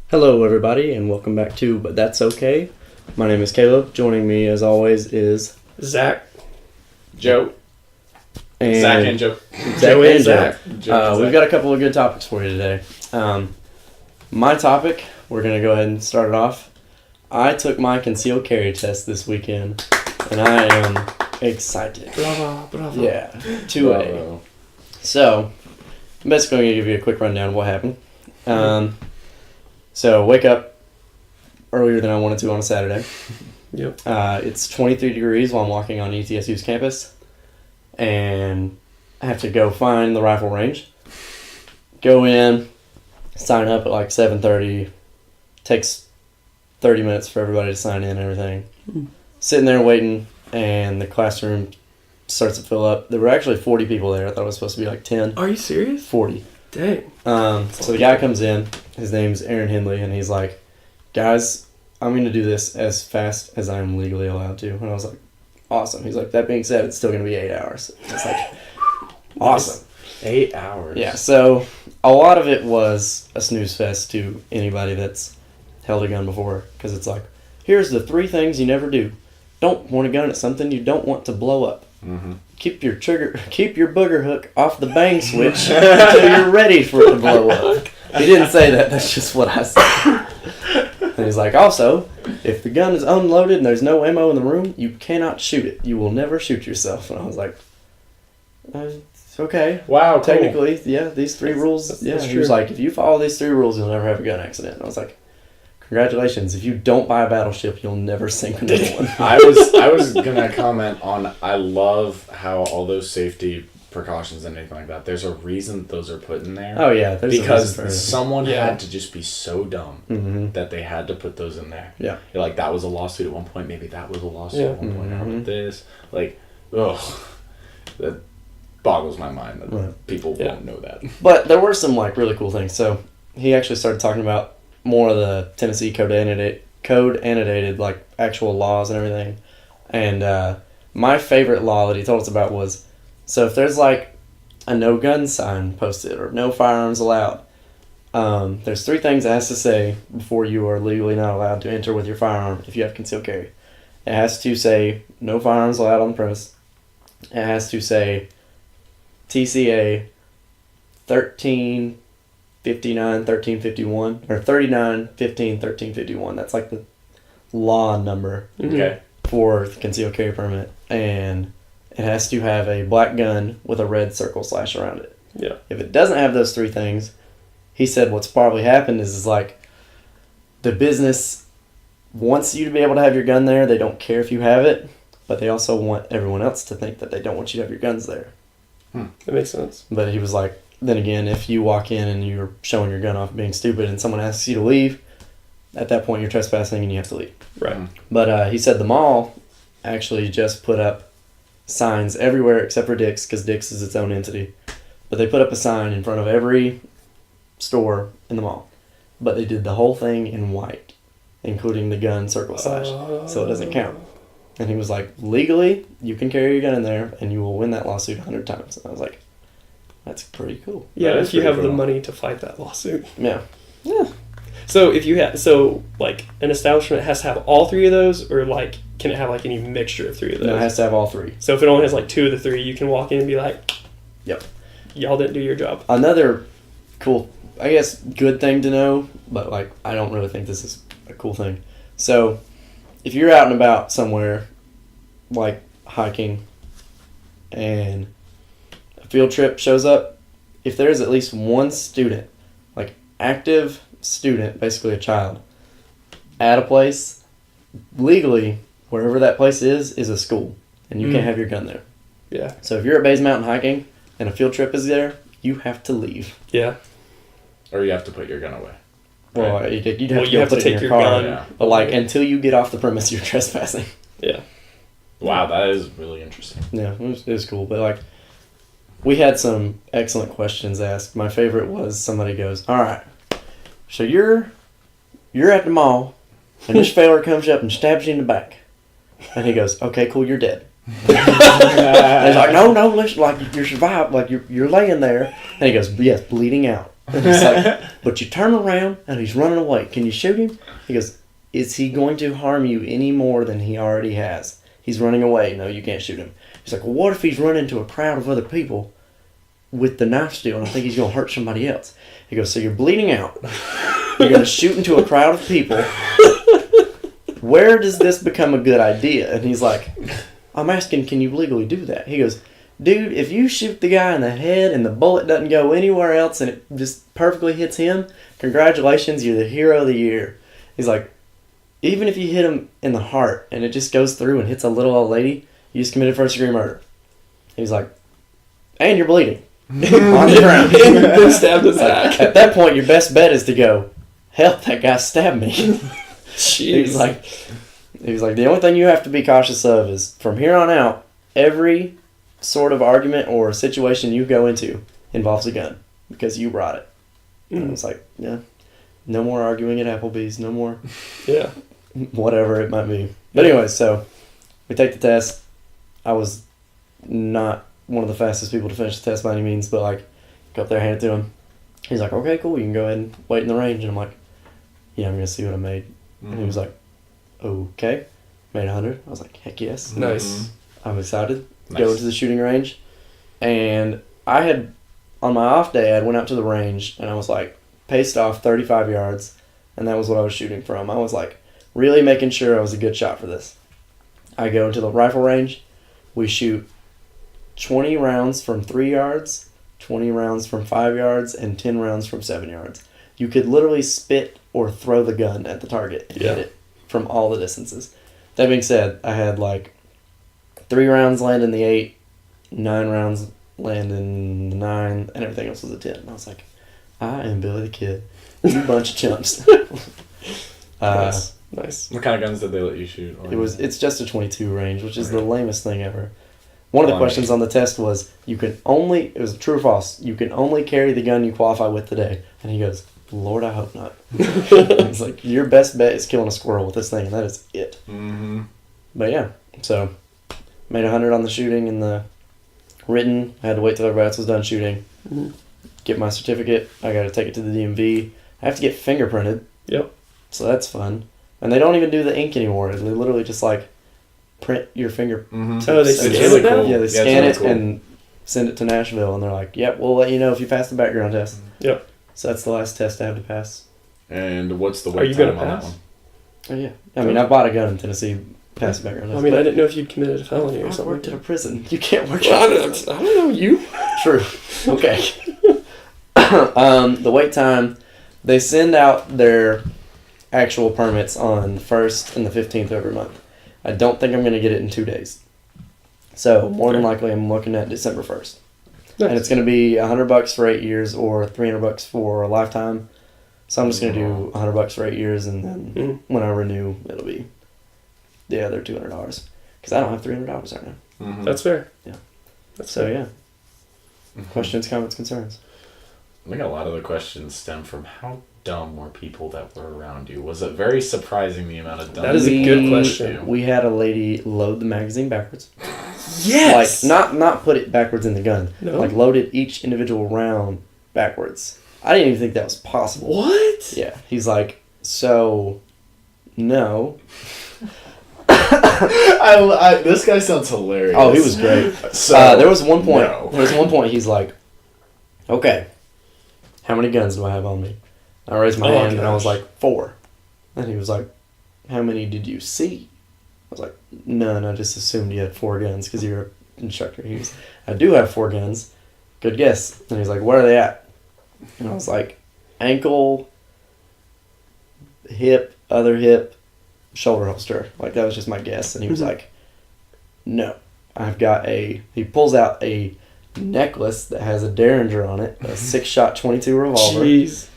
Hello, everybody, and welcome back to But That's Okay. My name is Caleb. Joining me, as always, is Zach. Joe. and Zach and Joe. Joe and Zach. Joe. We've got a couple of good topics for you today. My topic, we're going to go ahead and start it off. I took my concealed carry test this weekend, and I am excited. Bravo. Yeah, 2A. So, I'm basically going to give you a quick rundown of what happened. So, wake up earlier than I wanted to on a Saturday. Yep. It's 23 degrees while I'm walking on ETSU's campus, and I have to go find the rifle range. Go in, sign up at like 7:30. Takes 30 minutes for everybody to sign in and everything. Sitting there waiting, and the classroom starts to fill up. There were actually 40 people there. I thought it was supposed to be like 10. Are you serious? 40. Dang. So the guy comes in. His name's Aaron Hindley, and he's like, "Guys, I'm going to do this as fast as I'm legally allowed to." And I was like, "Awesome." He's like, "That being said, it's still going to be 8 hours." It's like, awesome. 8 hours. Yeah, so a lot of it was a snooze fest to anybody that's held a gun before, because it's like, here's the 3 things you never do. Don't point a gun at something you don't want to blow up. Mm-hmm. Keep your booger hook off the bang switch until you're ready for it to blow up. He didn't say that. That's just what I said. And he's like, also, if the gun is unloaded and there's no ammo in the room, you cannot shoot it. You will never shoot yourself. And I was like, okay. Wow, cool. Technically, yeah, these 3 rules. That's Yeah, he true. was like, if you follow these 3 rules, you'll never have a gun accident. And I was like, congratulations. If you don't buy a battleship, you'll never sink another one. I was gonna comment on. I love how all those safety precautions and anything like that. There's a reason those are put in there. Oh, yeah. There's a reason for because everything. someone Yeah. had to just be so dumb Mhm. that they had to put those in there. Yeah. You're like, that was a lawsuit at one point. Maybe that was a lawsuit Yeah. at one point. How Mhm. about this? Like, ugh, that boggles my mind that Right. people Yeah. won't know that. But there were some like really cool things. So he actually started talking about more of the Tennessee code annotated like actual laws and everything. And my favorite law that he told us about was, so if there's like a no gun sign posted or no firearms allowed, there's 3 things it has to say before you are legally not allowed to enter with your firearm if you have concealed carry. It has to say no firearms allowed on the premise. It has to say TCA 1359, 1351, or 39, 15, 1351. That's like the law number Mhm. Okay. for the concealed carry permit. And it has to have a black gun with a red circle slash around it. Yeah. If it doesn't have those 3 things, he said what's probably happened is like the business wants you to be able to have your gun there. They don't care if you have it, but they also want everyone else to think that they don't want you to have your guns there. That makes sense. But he was like, then again, if you walk in and you're showing your gun off being stupid and someone asks you to leave, at that point you're trespassing and you have to leave. Right. But he said the mall actually just put up signs everywhere except for Dick's, because Dick's is its own entity. But they put up a sign in front of every store in the mall. But they did the whole thing in white, including the gun circle slash, so it doesn't count. And he was like, legally, you can carry your gun in there and you will win that lawsuit 100 times. And I was like, that's pretty cool. Yeah, That is if you pretty have the cool. money to fight that lawsuit. Yeah. So if you have, like an establishment has to have all 3 of those, or like can it have like any mixture of 3 of those? No, it has to have all 3. So if it only has like 2 of the 3, you can walk in and be like, Yep. y'all didn't do your job. Another cool, I guess, good thing to know, but like I don't really think this is a cool thing. So if you're out and about somewhere, like hiking, and a field trip shows up, if there's at least one student, like active student, basically a child, at a place, legally, wherever that place is a school, and you can't have your gun there. Yeah. So if you're at Bays Mountain hiking and a field trip is there, you have to leave. Yeah. Or you have to put your gun away. Well, Right. you'd Well, have to, you go have to put it in take your your car. gun. Yeah. But like until you get off the premise, you're trespassing. Yeah. Wow, that is really interesting. Yeah, it was cool. But like, we had some excellent questions asked. My favorite was somebody goes, "All right, so you're at the mall, and this fella comes up and stabs you in the back," and he goes, "Okay, cool, you're dead." And he's like, no, listen, like you're survived, like you're laying there, and he goes, "Yes, bleeding out." And he's like, but you turn around and he's running away. Can you shoot him? He goes, is he going to harm you any more than he already has? He's running away. No, you can't shoot him. He's like, well, what if he's running into a crowd of other people with the knife still, and I think he's going to hurt somebody else? He goes, so you're bleeding out. You're going to shoot into a crowd of people. Where does this become a good idea? And he's like, I'm asking, can you legally do that? He goes, dude, if you shoot the guy in the head and the bullet doesn't go anywhere else and it just perfectly hits him, congratulations, you're the hero of the year. He's like, even if you hit him in the heart and it just goes through and hits a little old lady, you just committed first-degree murder. He's like, and you're bleeding. On the ground. Been stabbed in the back. At that point, your best bet is to go, help, that guy stabbed me. Jeez. He was like, the only thing you have to be cautious of is from here on out, every sort of argument or situation you go into involves a gun because you brought it. And I was like, yeah, no more arguing at Applebee's, no more Yeah. whatever it might be. But anyway, so we take the test. I was not one of the fastest people to finish the test by any means, but like, go up there, hand it to him. He's like, okay, cool, you can go ahead and wait in the range. And I'm like, yeah, I'm going to see what I made. Mm-hmm. And he was like, okay. Made 100. I was like, heck yes. Nice. I'm excited. Nice. Go to the shooting range. And I had, on my off day, I went out to the range and I was like, paced off 35 yards. And that was what I was shooting from. I was like, really making sure I was a good shot for this. I go into the rifle range. We shoot 20 rounds from 3 yards, 20 rounds from 5 yards, and 10 rounds from 7 yards. You could literally spit or throw the gun at the target and hit it from all the distances. That being said, I had like 3 rounds land in the 8, 9 rounds land in the 9, and everything else was a 10. And I was like, I am Billy the Kid. You bunch of chumps. Nice. What kind of guns did they let you shoot? It's just a 22 range, which is the lamest thing ever. One of the questions on the test was, it was true or false, you can only carry the gun you qualify with today. And he goes, Lord, I hope not. He's like, your best bet is killing a squirrel with this thing, and that is it. Mm-hmm. But yeah, so made 100 on the shooting and the written. I had to wait till everybody else was done shooting. Mm-hmm. Get my certificate. I got to take it to the DMV. I have to get fingerprinted. Yep. So that's fun. And they don't even do the ink anymore. They literally just like print your finger. Mm-hmm. Oh, they It's scan really it now? cool. Yeah, they it's scan really it cool. and send it to Nashville, and they're like, "Yep, we'll let you know if you pass the background test." Yep. So that's the last test I have to pass. And what's the Are wait you time gonna on that pass? one? Oh yeah, I mean, I bought a gun in Tennessee, passed the background test. I mean, but I didn't know if you'd committed a felony or I something. worked at a prison. You can't work Well, at a I prison. don't know you. True. Okay. The wait time, they send out their actual permits on the 1st and the 15th of every month. I don't think I'm going to get it in 2 days. So more than likely I'm looking at December 1st. Nice. And it's going to be $100 for 8 years or $300 for a lifetime. So I'm just going to do $100 for 8 years, and then when I renew, it'll be the other $200 because I don't have $300 right now. Mm-hmm. That's fair. Yeah. That's So fair. yeah. Questions, comments, concerns. I think a lot of the questions stem from how dumb were people that were around you. Was it very surprising the amount of dumb? That is a good question. We had a lady load the magazine backwards. Yes. Like not put it backwards in the gun. No. Like loaded each individual round backwards. I didn't even think that was possible. What? Yeah. He's like, so no. This guy sounds hilarious. Oh, he was great. So there was one point. no. There was one point. He's like, okay, how many guns do I have on me? I raised my hand and I was gosh. like 4. And he was like, how many did you see? I was like, none. I just assumed you had 4 guns because you're an instructor. He was, I do have 4 guns. Good guess. And he's like, where are they at? And I was like, ankle, hip, other hip, shoulder holster. Like, that was just my guess. And he was like, no. I've got he pulls out a necklace that has a Derringer on it, a 6-shot 22 revolver. Jeez.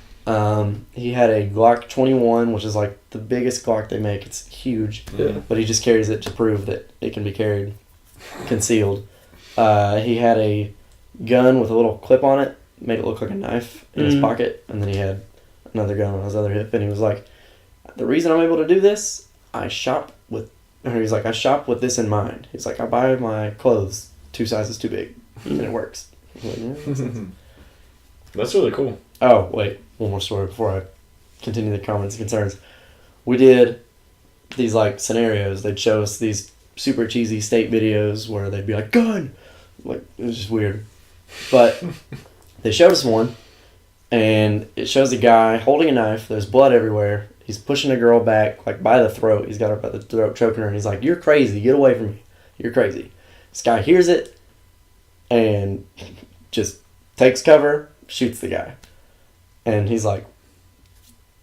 He had a Glock 21, which is like the biggest Glock they make. It's huge, Yeah. but he just carries it to prove that it can be carried concealed. He had a gun with a little clip on it, made it look like a knife in his pocket, and then he had another gun on his other hip, and he was like, the reason I'm able to do this, I shop with this in mind. He's like, I buy my clothes 2 sizes too big, and it works. I was like, yeah, that makes sense. That's really cool. Oh, wait. One more story before I continue the comments and concerns. We did these, like, scenarios. They'd show us these super cheesy state videos where they'd be like, gun! Like, it was just weird. But they showed us one, and it shows a guy holding a knife. There's blood everywhere. He's pushing a girl back, like, by the throat. He's got her by the throat, choking her, and he's like, you're crazy. Get away from me. You're crazy. This guy hears it and just takes cover, shoots the guy. And he's like,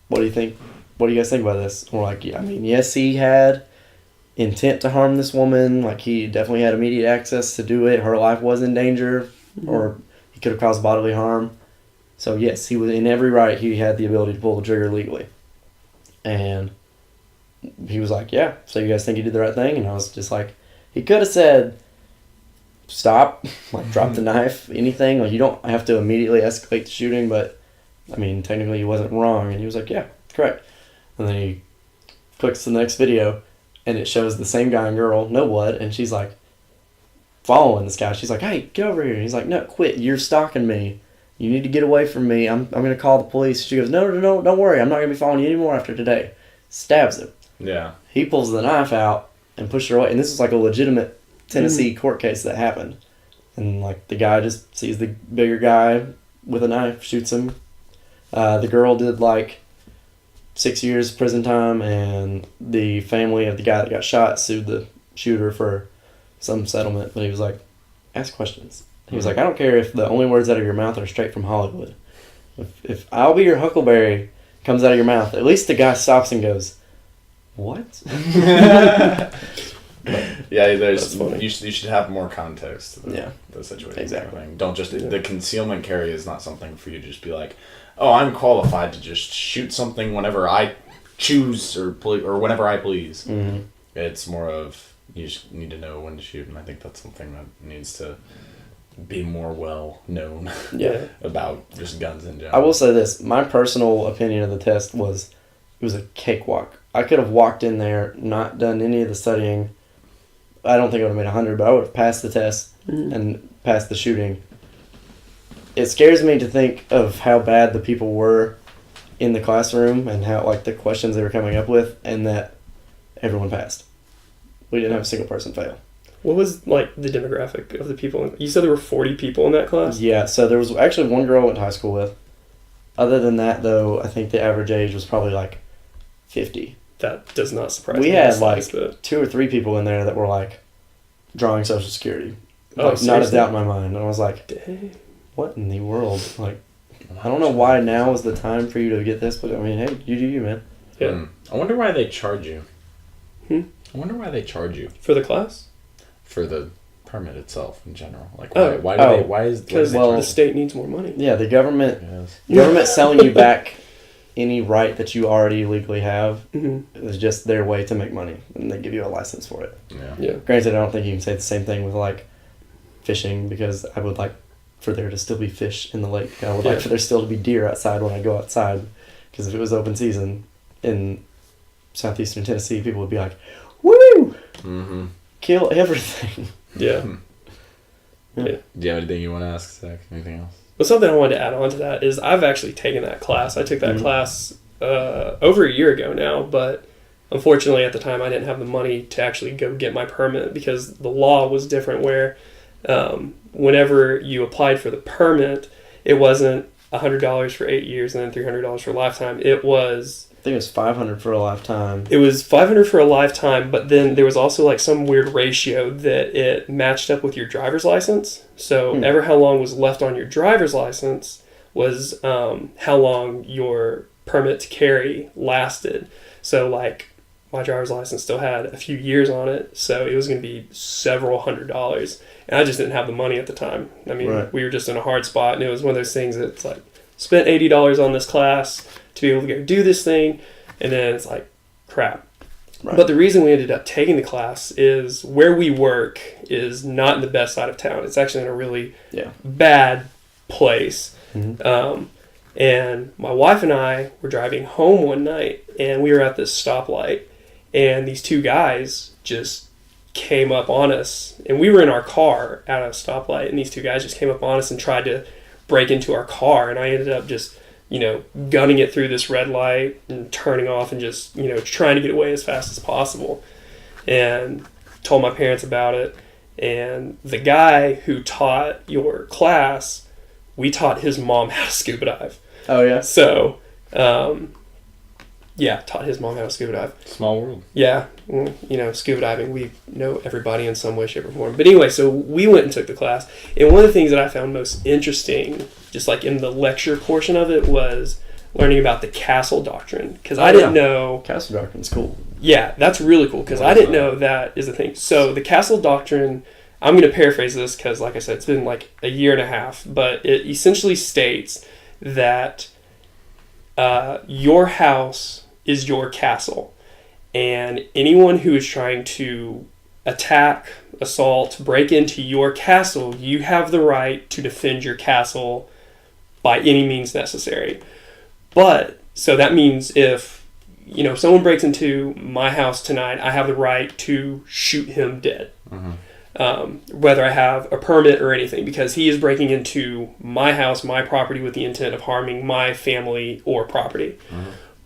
what do you think? What do you guys think about this? And we're like, yeah, I mean, yes, he had intent to harm this woman. Like, he definitely had immediate access to do it. Her life was in danger, or he could have caused bodily harm. So, yes, he was in every right. He had the ability to pull the trigger legally. And he was like, yeah, so you guys think he did the right thing? And I was just like, he could have said, stop, like, drop the knife, anything. Like, you don't have to immediately escalate the shooting, but, I mean, technically he wasn't wrong. And he was like, yeah, correct. And then he clicks to the next video, and it shows the same guy and girl, no blood, and she's like following this guy. She's like, hey, get over here. And he's like, no, quit. You're stalking me. You need to get away from me. I'm going to call the police. She goes, no, don't worry. I'm not going to be following you anymore after today. Stabs him. Yeah. He pulls the knife out and pushes her away. And this was like a legitimate Tennessee court case that happened. And like the guy just sees the bigger guy with a knife, shoots him. The girl did like 6 years prison time, and the family of the guy that got shot sued the shooter for some settlement. But he was like, ask questions. He was like, I don't care if the only words out of your mouth are straight from Hollywood. If I'll be your Huckleberry comes out of your mouth, at least the guy stops and goes, what? Yeah, you should have more context to the situation. Exactly. Don't just the concealment carry is not something for you to just be like, oh, I'm qualified to just shoot something whenever I choose or whenever I please. Mm-hmm. It's more of you just need to know when to shoot, and I think that's something that needs to be more well known about just guns in general. I will say this. My personal opinion of the test was it was a cakewalk. I could have walked in there, not done any of the studying. I don't think I would have made 100, but I would have passed the test and passed the shooting. It scares me to think of how bad the people were in the classroom and how, like, the questions they were coming up with, and that everyone passed. We didn't have a single person fail. What was, like, the demographic of the people? You said there were 40 people in that class? Yeah, so there was actually one girl I went to high school with. Other than that, though, I think the average age was probably, like, 50. That does not surprise me. We had, like, 2 or 3 people in there that were, like, drawing Social Security. Oh, like, not a doubt in my mind. And I was like, dang. What in the world? Like, I don't know why now is the time for you to get this, but I mean, hey, you do you, man. Yeah. I wonder why they charge you. I wonder why they charge you. For the class? For the permit itself in general. Like, because the state needs more money. Yeah, the government selling you back any right that you already legally have is just their way to make money, and they give you a license for it. Yeah. Granted, I don't think you can say the same thing with, like, fishing, because I would like for there to still be fish in the lake. I would like for there still to be deer outside when I go outside, because if it was open season in southeastern Tennessee, people would be like, woo! Mm-hmm. Kill everything. Yeah. Do you have anything you want to ask, Zach? Anything else? Well, something I wanted to add on to that is I've actually taken that class. I took that class over a year ago now, but unfortunately at the time I didn't have the money to actually go get my permit, because the law was different where whenever you applied for the permit, it wasn't $100 for 8 years and then $300 for a lifetime. It was... I think it was $500 for a lifetime. It was $500 for a lifetime, but then there was also like some weird ratio that it matched up with your driver's license. So ever how long was left on your driver's license was how long your permit to carry lasted. So like my driver's license still had a few years on it, so it was going to be several $100s. And I just didn't have the money at the time. I mean, we were just in a hard spot, and it was one of those things that's like, spent $80 on this class to be able to go do this thing, and then it's like, crap. Right. But the reason we ended up taking the class is where we work is not in the best side of town. It's actually in a really bad place. Mm-hmm. And my wife and I were driving home one night, and we were at this stoplight, and these two guys just came up on us. And we were in our car at a stoplight, and these two guys just came up on us and tried to break into our car. And I ended up just gunning it through this red light and turning off and just, trying to get away as fast as possible. And told my parents about it. And the guy who taught your class, we taught his mom how to scuba dive. Oh, yeah? So, taught his mom how to scuba dive. Small world. Yeah. Scuba diving, we know everybody in some way, shape, or form. But anyway, so we went and took the class. And one of the things that I found most interesting, just like in the lecture portion of it, was learning about the castle doctrine. Because I didn't know... Castle doctrine's cool. Yeah, that's really cool, because I didn't know that is a thing. So the castle doctrine, I'm going to paraphrase this because, like I said, it's been like a year and a half, but it essentially states that your house is your castle, and anyone who is trying to attack, assault, break into your castle, you have the right to defend your castle by any means necessary. But, so that means if someone breaks into my house tonight, I have the right to shoot him dead. Whether I have a permit or anything, because he is breaking into my house, my property, with the intent of harming my family or property.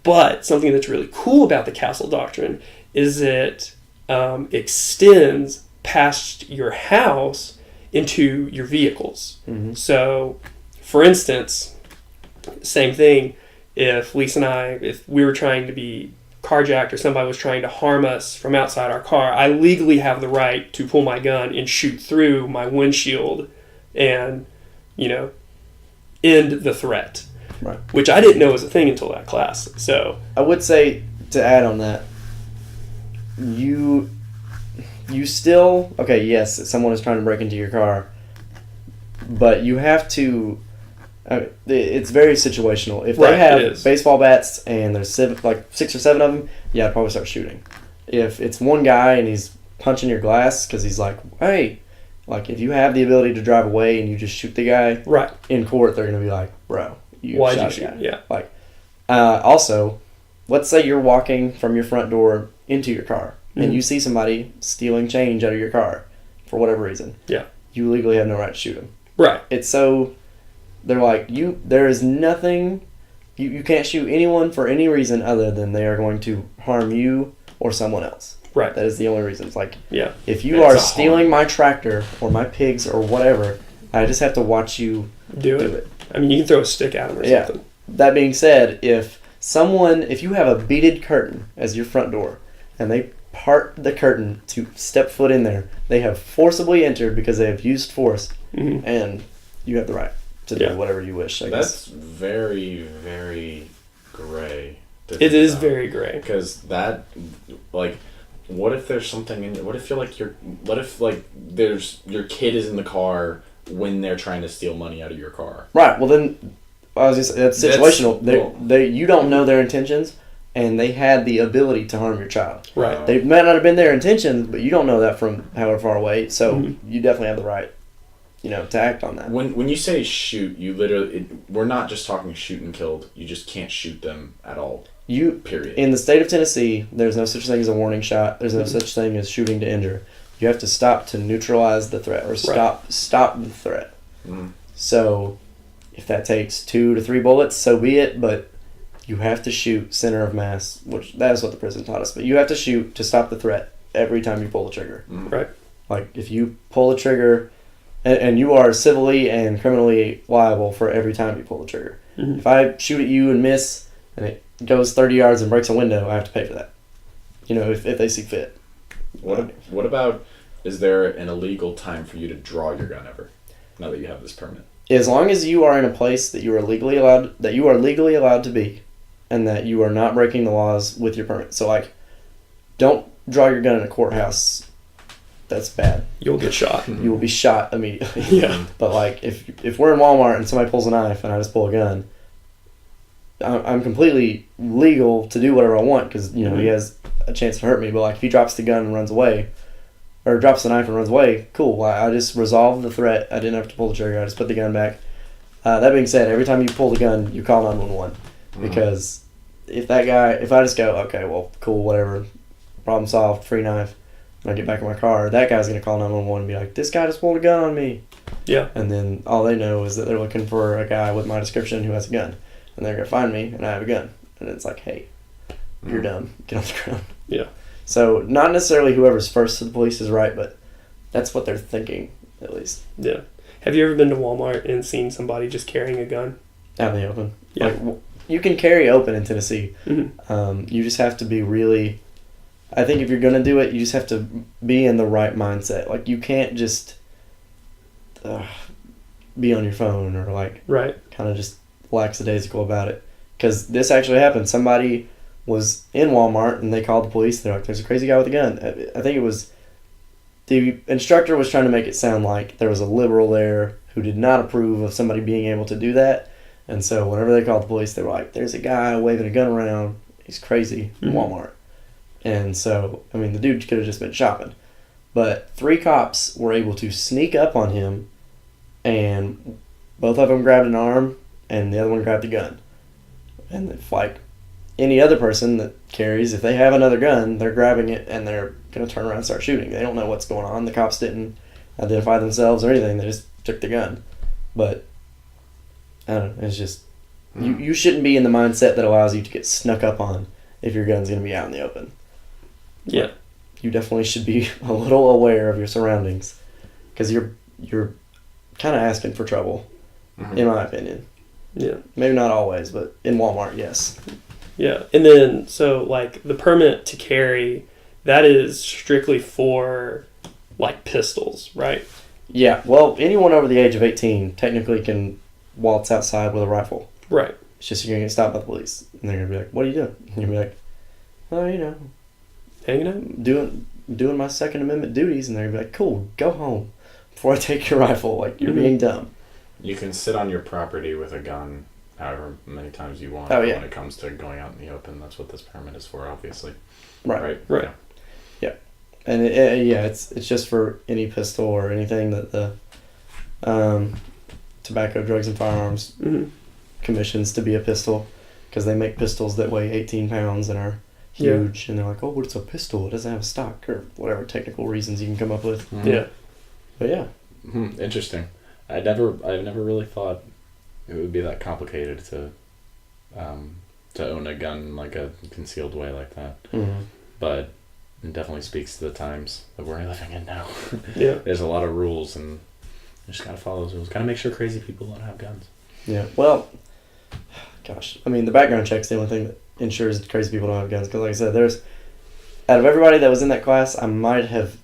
But something that's really cool about the castle doctrine is it extends past your house into your vehicles. So, for instance, same thing, if Lisa and I, if we were trying to be carjacked or somebody was trying to harm us from outside our car, I legally have the right to pull my gun and shoot through my windshield and, end the threat. Right. Which I didn't know was a thing until that class. So I would say, to add on that, you still, okay, yes, someone is trying to break into your car, but you have to, it's very situational. If they have baseball bats and there's 6 or 7 of them, yeah, I'd probably start shooting. If it's one guy and he's punching your glass because he's like, hey, if you have the ability to drive away and you just shoot the guy, right, in court, they're going to be like, bro, why'd you shoot? Yeah. Also, let's say you're walking from your front door into your car and you see somebody stealing change out of your car for whatever reason. Yeah. You legally have no right to shoot them. Right. It's so... They're like, there is nothing... You can't shoot anyone for any reason other than they are going to harm you or someone else. Right. That is the only reason. It's like, yeah, if you are stealing my tractor or my pigs or whatever, I just have to watch you do it. I mean, you can throw a stick at them or something. That being said, if you have a beaded curtain as your front door and they part the curtain to step foot in there, they have forcibly entered because they have used force, and you have the right to do whatever you wish. That's very, very gray. It is very gray. Because that, what if there's something in... What if there's... Your kid is in the car when they're trying to steal money out of your car? Right, well then... I was just, that's situational. You don't know their intentions, and they had the ability to harm your child. Right. They might not have been their intentions, but you don't know that from however far away, so you definitely have the right, to act on that. When you say shoot, you literally... we're not just talking shoot and killed. You just can't shoot them at all. Period. In the state of Tennessee, there's no such thing as a warning shot. There's no such thing as shooting to injure. You have to stop to neutralize the threat, or stop the threat. So... if that takes 2 to 3 bullets, so be it, but you have to shoot center of mass, which that is what the prison taught us. But you have to shoot to stop the threat every time you pull the trigger. Right. If you pull the trigger, and you are civilly and criminally liable for every time you pull the trigger. If I shoot at you and miss, and it goes 30 yards and breaks a window, I have to pay for that. If they see fit. What about, is there an illegal time for you to draw your gun ever, now that you have this permit? As long as you are in a place that you are legally allowed to be, and that you are not breaking the laws with your permit. So, don't draw your gun in a courthouse. That's bad. You'll get shot. You will be shot immediately. Yeah. But, if we're in Walmart and somebody pulls a knife and I just pull a gun, I'm completely legal to do whatever I want because, he has a chance to hurt me. But, if he drops the gun and runs away, or drops the knife and runs away, cool. I just resolved the threat. I didn't have to pull the trigger. I just put the gun back. That being said, every time you pull the gun, you call 911. Because if I just go, okay, well, cool, whatever, problem solved, free knife, and I get back in my car, that guy's going to call 911 and be like, this guy just pulled a gun on me. Yeah. And then all they know is that they're looking for a guy with my description who has a gun. And and they're gonna find me, and I have a gun, and it's like, hey, you're dumb, get on the ground. Yeah. So not necessarily whoever's first to the police is right, but that's what they're thinking, at least. Yeah. Have you ever been to Walmart and seen somebody just carrying a gun? Out in the open. Yeah. Like, you can carry open in Tennessee. Mm-hmm. You just have to be really... I think if you're going to do it, you just have to be in the right mindset. Like, you can't just be on your phone or, like, right. kind of just lackadaisical about it. Because this actually happened. Somebody was in Walmart, and they called the police. They're like, there's a crazy guy with a gun. I think it was... The instructor was trying to make it sound like there was a liberal there who did not approve of somebody being able to do that. And so whenever they called the police, they were like, there's a guy waving a gun around. He's crazy in Walmart. And so, I mean, the dude could have just been shopping. But 3 cops were able to sneak up on him, and both of them grabbed an arm, and the other one grabbed a gun. And if, like, any other person that carries, if they have another gun, they're grabbing it, and they're going to turn around and start shooting. They don't know what's going on. The cops didn't identify themselves or anything. They just took the gun. But, I don't know. It's just, you shouldn't be in the mindset that allows you to get snuck up on if your gun's going to be out in the open. Yeah. But you definitely should be a little aware of your surroundings, because you're kind of asking for trouble, in my opinion. Yeah. Maybe not always, but in Walmart, yes. Yeah. And then, so, like, the permit to carry, that is strictly for, like, pistols, right? Yeah. Well, anyone over the age of 18 technically can waltz outside with a rifle. Right. It's just you're going to get stopped by the police. And they're going to be like, what are you doing? And you'll be like, oh, you know, hanging out? Doing my Second Amendment duties. And they're going to be like, cool, go home before I take your rifle. Like, you're being dumb. You can sit on your property with a gun however many times you want. Oh, yeah. When it comes to going out in the open, that's what this permit is for, obviously. Right. Yeah. And it's just for any pistol or anything that the Tobacco, Drugs, and Firearms commissions to be a pistol, because they make pistols that weigh 18 pounds and are huge, and they're like, oh, but it's a pistol, it doesn't have a stock, or whatever technical reasons you can come up with. Yeah. But yeah. Interesting. I've never really thought it would be that complicated to own a gun like a concealed way like that. But it definitely speaks to the times that we're living in now. Yeah. There's a lot of rules, and you just gotta follow those rules. Gotta make sure crazy people don't have guns. Yeah. Well, gosh, I mean, the background check's the only thing that ensures crazy people don't have guns. Because, like I said, out of everybody that was in that class, I might have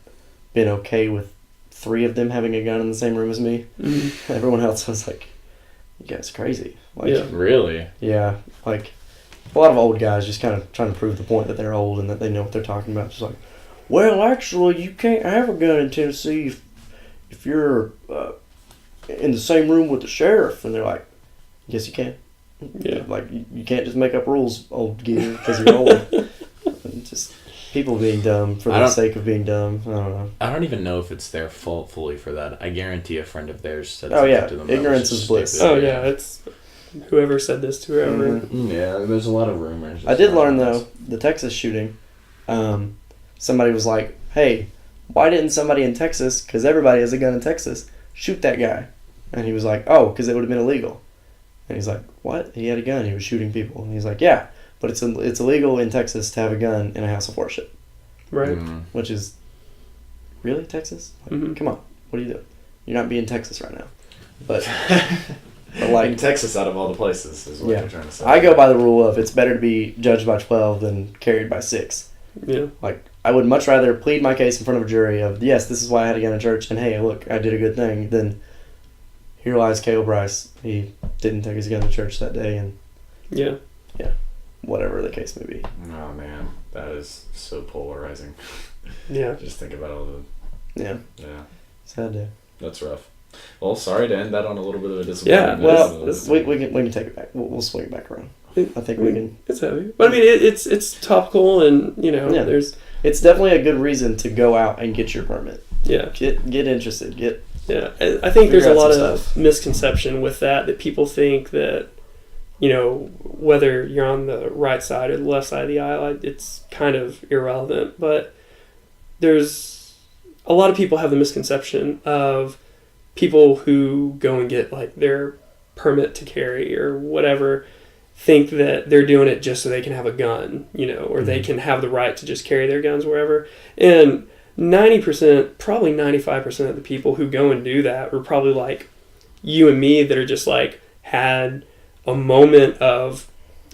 been okay with 3 of them having a gun in the same room as me. Everyone else was like, you guys are crazy. Like, yeah. Really? Yeah. Like, a lot of old guys just kind of trying to prove the point that they're old and that they know what they're talking about. Just like, well, actually, you can't have a gun in Tennessee if you're in the same room with the sheriff. And they're like, yes, you can. Yeah. Like, you can't just make up rules, old geezer, because you're old. Just people being dumb for the sake of being dumb. I don't know. I don't even know if it's their fault fully for that. I guarantee a friend of theirs said something to them. Ignorance is bliss. Stupid. Oh, yeah. It's whoever said this to whoever. Yeah, there's a lot of rumors. I did learn, though, the Texas shooting, somebody was like, hey, why didn't somebody in Texas, because everybody has a gun in Texas, shoot that guy? And he was like, oh, because it would have been illegal. And he's like, what? He had a gun. He was shooting people. And he's like, yeah, but it's illegal in Texas to have a gun in a house of worship. Right. Which is, really, Texas? Like, come on. What are you doing? You're not being Texas right now. But like, in Texas, out of all the places, is what you're trying to say. I go by the rule of it's better to be judged by 12 than carried by 6. Yeah. Like, I would much rather plead my case in front of a jury of, yes, this is why I had a gun in church, and hey, look, I did a good thing, than here lies Cale Bryce. He didn't take his gun to church that day, and yeah, whatever the case may be. Oh man, that is so polarizing. Yeah. Just think about all the. Yeah. Sad day. That's rough. Well, sorry to end that on a little bit of a disappointment. Yeah. Well, we can take it back. We'll swing it back around. I think we can. It's heavy, but I mean, it's topical, and there's. It's definitely a good reason to go out and get your permit. Yeah. Get interested. Yeah, I think there's a lot of misconception with that people think that, whether you're on the right side or the left side of the aisle, it's kind of irrelevant. But there's a lot of people have the misconception of people who go and get like their permit to carry or whatever, think that they're doing it just so they can have a gun, or they can have the right to just carry their guns wherever. And 90%, probably 95% of the people who go and do that are probably like you and me, that are just like had a moment of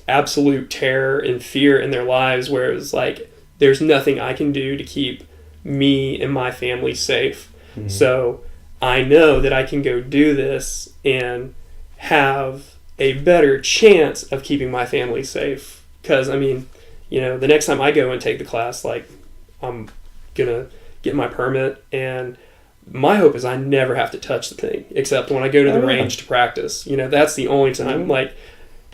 absolute terror and fear in their lives, where it was like, there's nothing I can do to keep me and my family safe. Mm-hmm. So I know that I can go do this and have a better chance of keeping my family safe. Because, I mean, the next time I go and take the class, like, I'm going to get my permit, and my hope is I never have to touch the thing, except when I go to the range to practice. That's the only time. Mm-hmm. Like,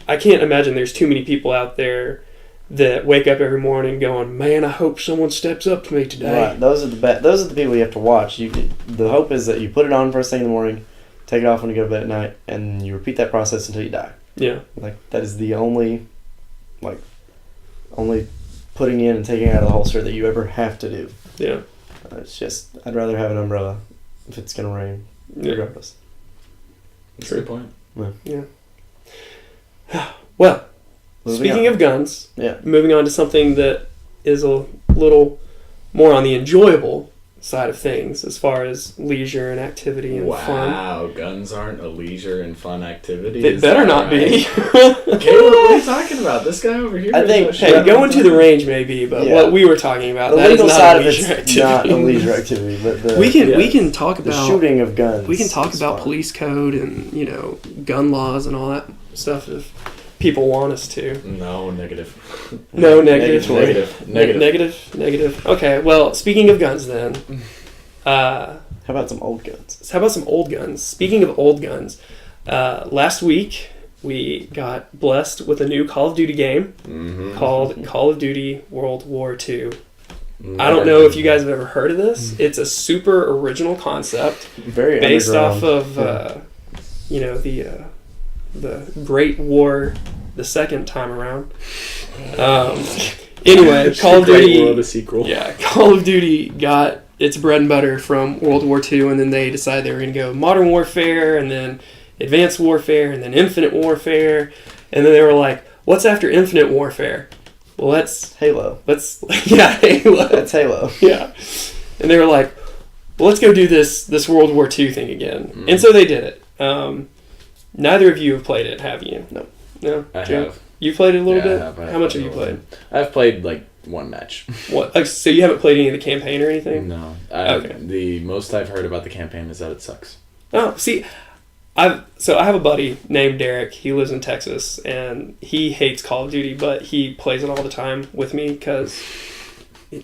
I can't imagine there's too many people out there that wake up every morning going, man, I hope someone steps up to me today. Right. Those are the people you have to watch. The hope is that you put it on first thing in the morning, take it off when you go to bed at night, and you repeat that process until you die. Yeah. Like, that is the only putting in and taking out of the holster that you ever have to do. Yeah. It's just, I'd rather have an umbrella if it's going to rain, regardless. That's a good point. Yeah. Well, speaking of guns, moving on to something that is a little more on the enjoyable side of things as far as leisure and activity and fun. Wow, guns aren't a leisure and fun activity. It better not be. Caleb, what are you talking about? This guy over here. I think going to the range may be, but what we were talking about, the that legal is not side a of leisure it's activity. not a leisure activity, but we can talk about the shooting of guns. We can talk about fun. Police code and gun laws and all that stuff if people want us to. No, negative. No, negative. Negative. Okay, well, speaking of guns then. How about some old guns? How about some old guns? Speaking of old guns, last week we got blessed with a new Call of Duty game called Call of Duty World War II. I don't know if you guys have ever heard of this. It's a super original concept, very based off of the Great War, the second time around. Anyway, Call of Duty. War, the sequel. Yeah, Call of Duty got its bread and butter from World War II, and then they decided they were going to go Modern Warfare, and then Advanced Warfare, and then Infinite Warfare, and then they were like, what's after Infinite Warfare? Well, that's Halo. Halo. That's Halo. Yeah. And they were like, well, let's go do this World War II thing again. And so they did it. Neither of you have played it, have you? No? I Joe? have. You played it a little bit? How much have you played? I've played like one match. What? So you haven't played any of the campaign or anything? No. Okay. The most I've heard about the campaign is that it sucks. Oh, see, I have a buddy named Derek. He lives in Texas, and he hates Call of Duty, but he plays it all the time with me because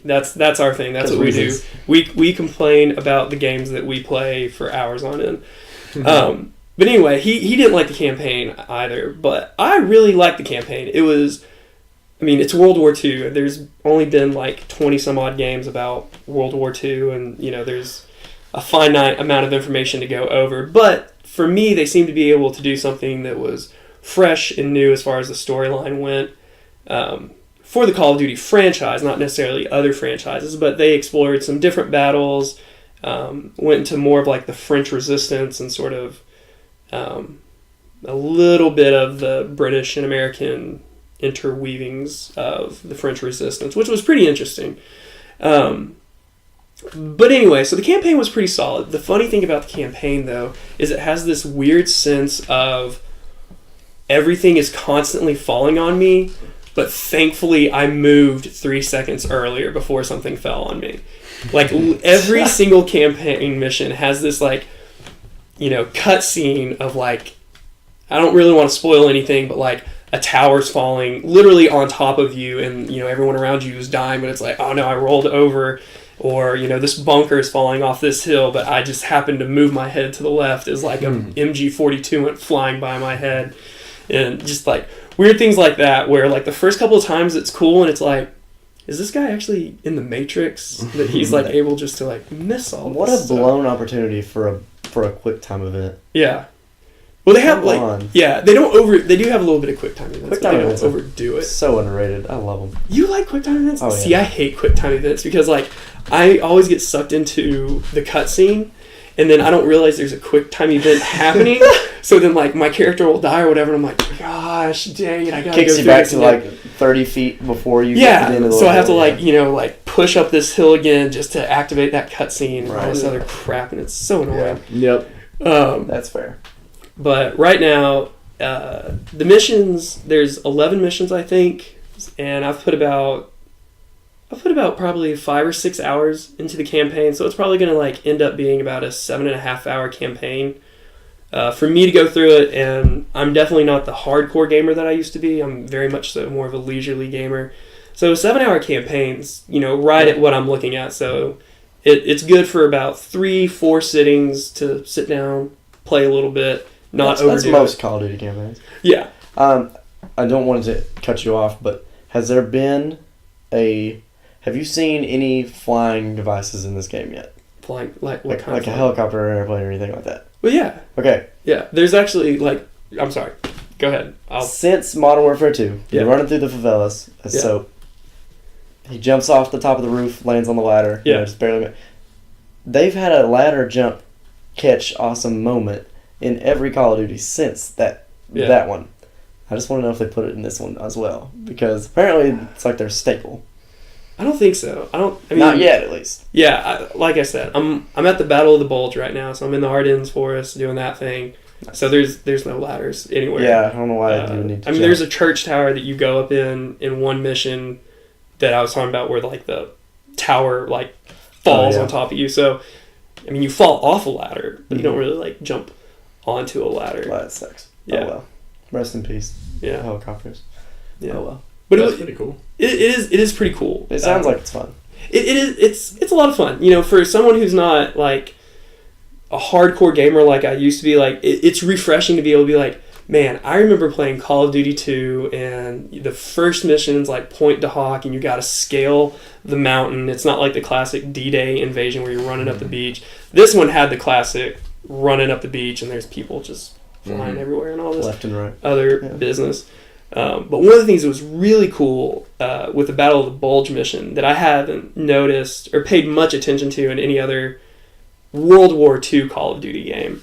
that's our thing. That's what we do. We complain about the games that we play for hours on end. But anyway, he didn't like the campaign either, but I really liked the campaign. It's World War II. There's only been like 20 some odd games about World War II, and there's a finite amount of information to go over. But for me, they seemed to be able to do something that was fresh and new as far as the storyline went. For the Call of Duty franchise, not necessarily other franchises, but they explored some different battles, went into more of like the French Resistance and sort of a little bit of the British and American interweavings of the French Resistance, which was pretty interesting. But anyway, so the campaign was pretty solid. The funny thing about the campaign, though, is it has this weird sense of everything is constantly falling on me, but thankfully I moved 3 seconds earlier before something fell on me. Like, every single campaign mission has this, like, cutscene of, like, I don't really want to spoil anything, but, like, a tower's falling literally on top of you, and, everyone around you is dying, but it's like, oh no, I rolled over, or, this bunker is falling off this hill, but I just happened to move my head to the left as, like, a MG42 went flying by my head, and just, like, weird things like that, where, like, the first couple of times it's cool, and it's like, is this guy actually in the Matrix, that he's, like, able just to, like, miss all this What a stuff? blown opportunity for a quick time event. Yeah. Well, they have, Come like, on. yeah, they do have a little bit of quick time events, but they don't overdo it. So underrated. I love them. You like quick time events? Oh, yeah. See, I hate quick time events because, like, I always get sucked into the cutscene, and then I don't realize there's a quick time event happening. So then, like, my character will die or whatever, and I'm like, gosh, dang it, I gotta Kicks go you through back this to, again. like, 30 feet before you get to the end of the so I have to, level. like, you know, like, push up this hill again just to activate that cutscene and all this other crap, and it's so annoying. Yep. That's fair. But right now, the missions, there's 11 missions, I think, and I've put about probably 5 or 6 hours into the campaign, so it's probably going to like end up being about a 7.5 hour campaign for me to go through it. And I'm definitely not the hardcore gamer that I used to be. I'm very much so more of a leisurely gamer. So 7-hour campaigns, you know, right at what I'm looking at. So it's good for about 3-4 sittings to sit down, play a little bit, not overdo That's most Call of Duty campaigns. Yeah. I don't want to cut you off, but has there been have you seen any flying devices in this game yet? Flying, like what kind like of a helicopter or airplane or anything like that? Well, yeah. Okay. Yeah. There's actually, like, I'm sorry. Go ahead. Since Modern Warfare 2, Yeah. you're running through the favelas, so he jumps off the top of the roof, lands on the ladder. Yeah. You know, just barely. They've had a ladder jump catch awesome moment in every Call of Duty since that one. I just want to know if they put it in this one as well, because apparently it's like their staple. I don't think so. I mean, not yet, at least. Yeah, like I said, I'm at the Battle of the Bulge right now, so I'm in the Ardennes Forest doing that thing. So there's no ladders anywhere. Yeah, I don't know why they do need to. I mean, there's a church tower that you go up in one mission that I was talking about, where like the tower like falls on top of you. So, I mean, you fall off a ladder, but you don't really like jump onto a ladder. Well, that sucks. Yeah. Oh well. Rest in peace. Yeah. Helicopters. Yeah. Oh well. But That's pretty cool. It is pretty cool. It sounds like it's fun. It's a lot of fun. You know, for someone who's not like a hardcore gamer like I used to be, like it's refreshing to be able to be like, man, I remember playing Call of Duty 2 and the first mission's like Point de Hoc and you got to scale the mountain. It's not like the classic D-Day invasion where you're running up the beach. This one had the classic running up the beach and there's people just flying everywhere and all this Left and right. other business. But one of the things that was really cool with the Battle of the Bulge mission that I haven't noticed or paid much attention to in any other World War II Call of Duty game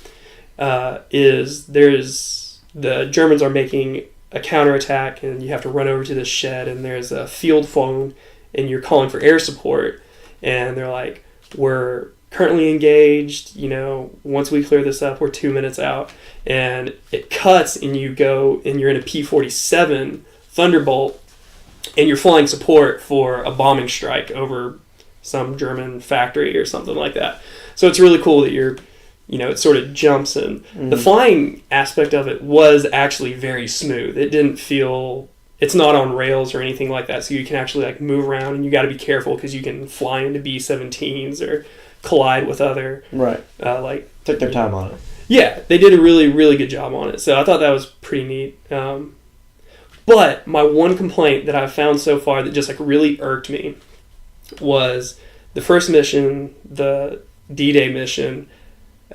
is the Germans are making a counterattack and you have to run over to this shed and there's a field phone and you're calling for air support and they're like, we're currently engaged, you know, once we clear this up, we're 2 minutes out. And it cuts and you go and you're in a P-47 Thunderbolt and you're flying support for a bombing strike over some German factory or something like that. So it's really cool that you're, you know, it sort of jumps and the flying aspect of it was actually very smooth. It didn't feel, it's not on rails or anything like that. So you can actually like move around and you got to be careful because you can fly into B-17s or collide with other like took their time on it. Yeah, they did a really, really good job on it. So I thought that was pretty neat. But my one complaint that I've found so far that just like really irked me was the first mission, the D-Day mission.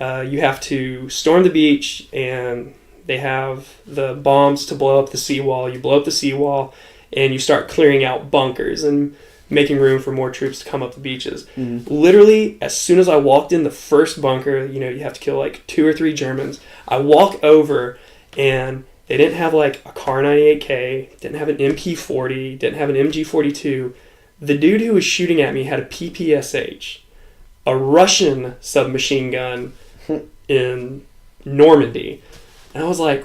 You have to storm the beach and they have the bombs to blow up the seawall. You blow up the seawall and you start clearing out bunkers and making room for more troops to come up the beaches. Literally, as soon as I walked in the first bunker, you know, you have to kill like 2 or 3 Germans. I walk over and they didn't have like a Kar 98K, didn't have an MP40, didn't have an MG42. The dude who was shooting at me had a PPSH, a Russian submachine gun in Normandy. And I was like,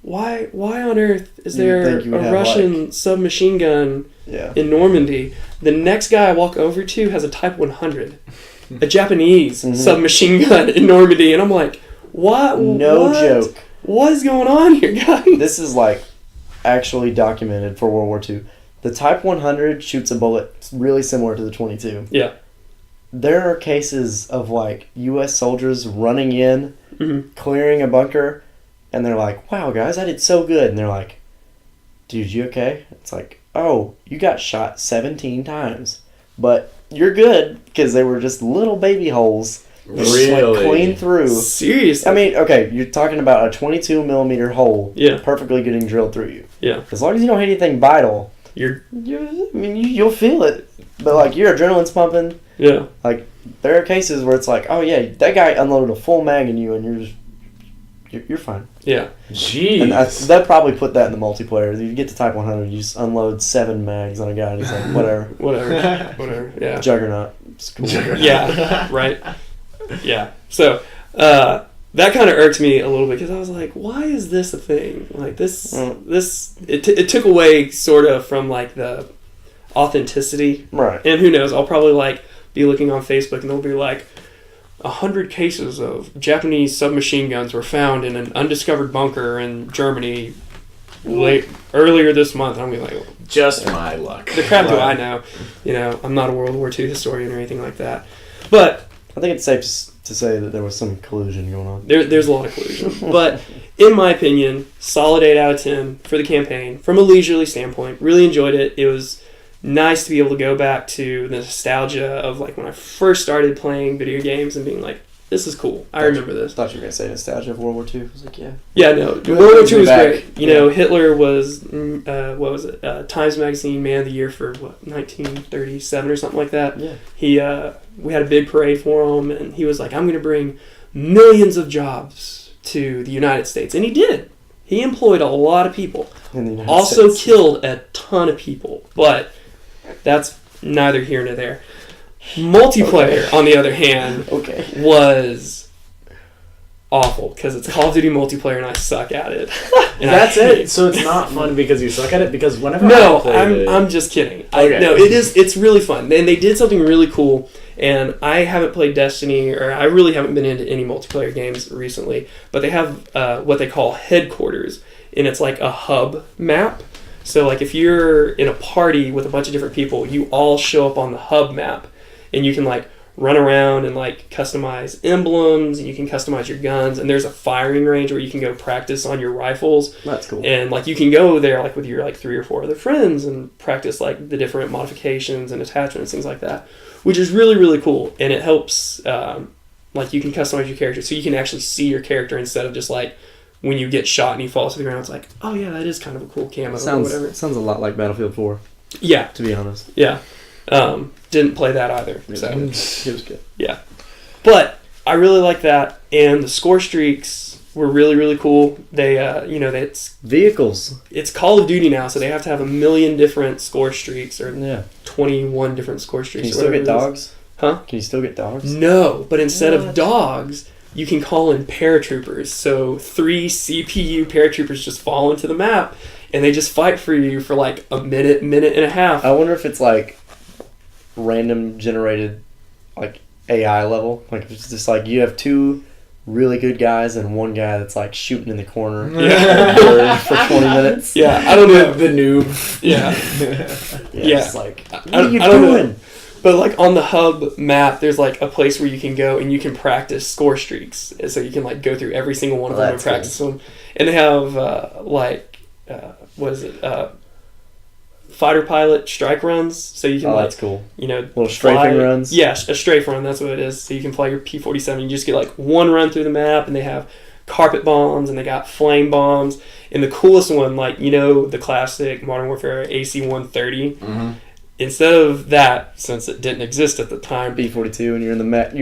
why on earth is there a Russian submachine gun in Normandy? The next guy I walk over to has a Type 100, a Japanese submachine gun in Normandy, and I'm like, what? No joke. What is going on here, guys? This is like actually documented for World War II. The Type 100 shoots a bullet really similar to the 22. Yeah. There are cases of like U.S. soldiers running in, clearing a bunker, and they're like, wow, guys, I did so good. And they're like, dude, you okay? It's like, oh, you got shot 17 times. But you're good, because they were just little baby holes. Really? Like clean through. Seriously? I mean, okay, you're talking about a 22 millimeter hole perfectly getting drilled through you. Yeah. As long as you don't hit anything vital, you'll feel it. But, like, your adrenaline's pumping. Yeah. Like, there are cases where it's like, oh yeah, that guy unloaded a full mag in you, and you're fine. Yeah. Jeez. And they'll probably put that in the multiplayer. You get to Type 100, you just unload 7 mags on a guy, and he's like, whatever. Yeah. Juggernaut. It's cool. Yeah. Right. Yeah. So that kind of irked me a little bit because I was like, why is this a thing? Like it took away sort of from like the authenticity. Right. And who knows? I'll probably like be looking on Facebook and they'll be like, 100 cases of Japanese submachine guns were found in an undiscovered bunker in Germany earlier this month. I'm gonna be like, just my luck. The crap do I know? You know, I'm not a World War II historian or anything like that. But I think it's safe to say that there was some collusion going on. There's a lot of collusion. But in my opinion, solid 8 out of 10 for the campaign. From a leisurely standpoint, really enjoyed it. It was nice to be able to go back to the nostalgia of like when I first started playing video games and being like, this is cool. I remember this. I thought you were going to say nostalgia of World War II. I was like, yeah. Yeah, no. World War II was great. You know, Hitler was, what was it? Times Magazine Man of the Year for, 1937 or something like that. Yeah. We had a big parade for him, and he was like, I'm going to bring millions of jobs to the United States. And he did. He employed a lot of people. In the United also States. killed a ton of people. But that's neither here nor there. Multiplayer, on the other hand, was awful because it's Call of Duty multiplayer and I suck at it. And that's it. So it's not fun because you suck at it. Because whenever I'm just kidding. Okay. No, it is. It's really fun, and they did something really cool. And I haven't played Destiny, or I really haven't been into any multiplayer games recently. But they have what they call headquarters, and it's like a hub map. So like if you're in a party with a bunch of different people, you all show up on the hub map. And you can like run around and like customize emblems, and you can customize your guns, and there's a firing range where you can go practice on your rifles. That's cool. And like you can go there like with your like 3 or 4 other friends and practice like the different modifications and attachments, things like that, which is really, really cool. And it helps like you can customize your character so you can actually see your character instead of just like when you get shot and he falls to the ground, it's like, oh yeah, that is kind of a cool camo or whatever. It sounds a lot like Battlefield 4. Yeah. To be honest. Yeah. Didn't play that either. So. It was good. Yeah. But I really like that. And the score streaks were really, really cool. They, it's... Vehicles. It's Call of Duty now, so they have to have 1 million different score streaks, or 21 different score streaks. Can you still get dogs? Huh? Can you still get dogs? No, but instead of dogs, you can call in paratroopers. So 3 CPU paratroopers just fall into the map, and they just fight for you for like a minute and a half. I wonder if it's like random generated like AI level. Like it's just like you have 2 really good guys and 1 guy that's like shooting in the corner for 20 minutes. Yeah, I don't know. The noob. Yeah. It's like, what are you doing? Know. But like on the hub map, there's like a place where you can go and you can practice score streaks. And so you can like go through every single one of them and practice them. And they have fighter pilot strike runs, so you can that's cool. Little strafing runs. Yeah, a strafe run. That's what it is. So you can fly your P-47. You just get like 1 run through the map, and they have carpet bombs and they got flame bombs. And the coolest one, like the classic Modern Warfare AC-130. Mm-hmm. Instead of that, since it didn't exist at the time, B-42, and you're in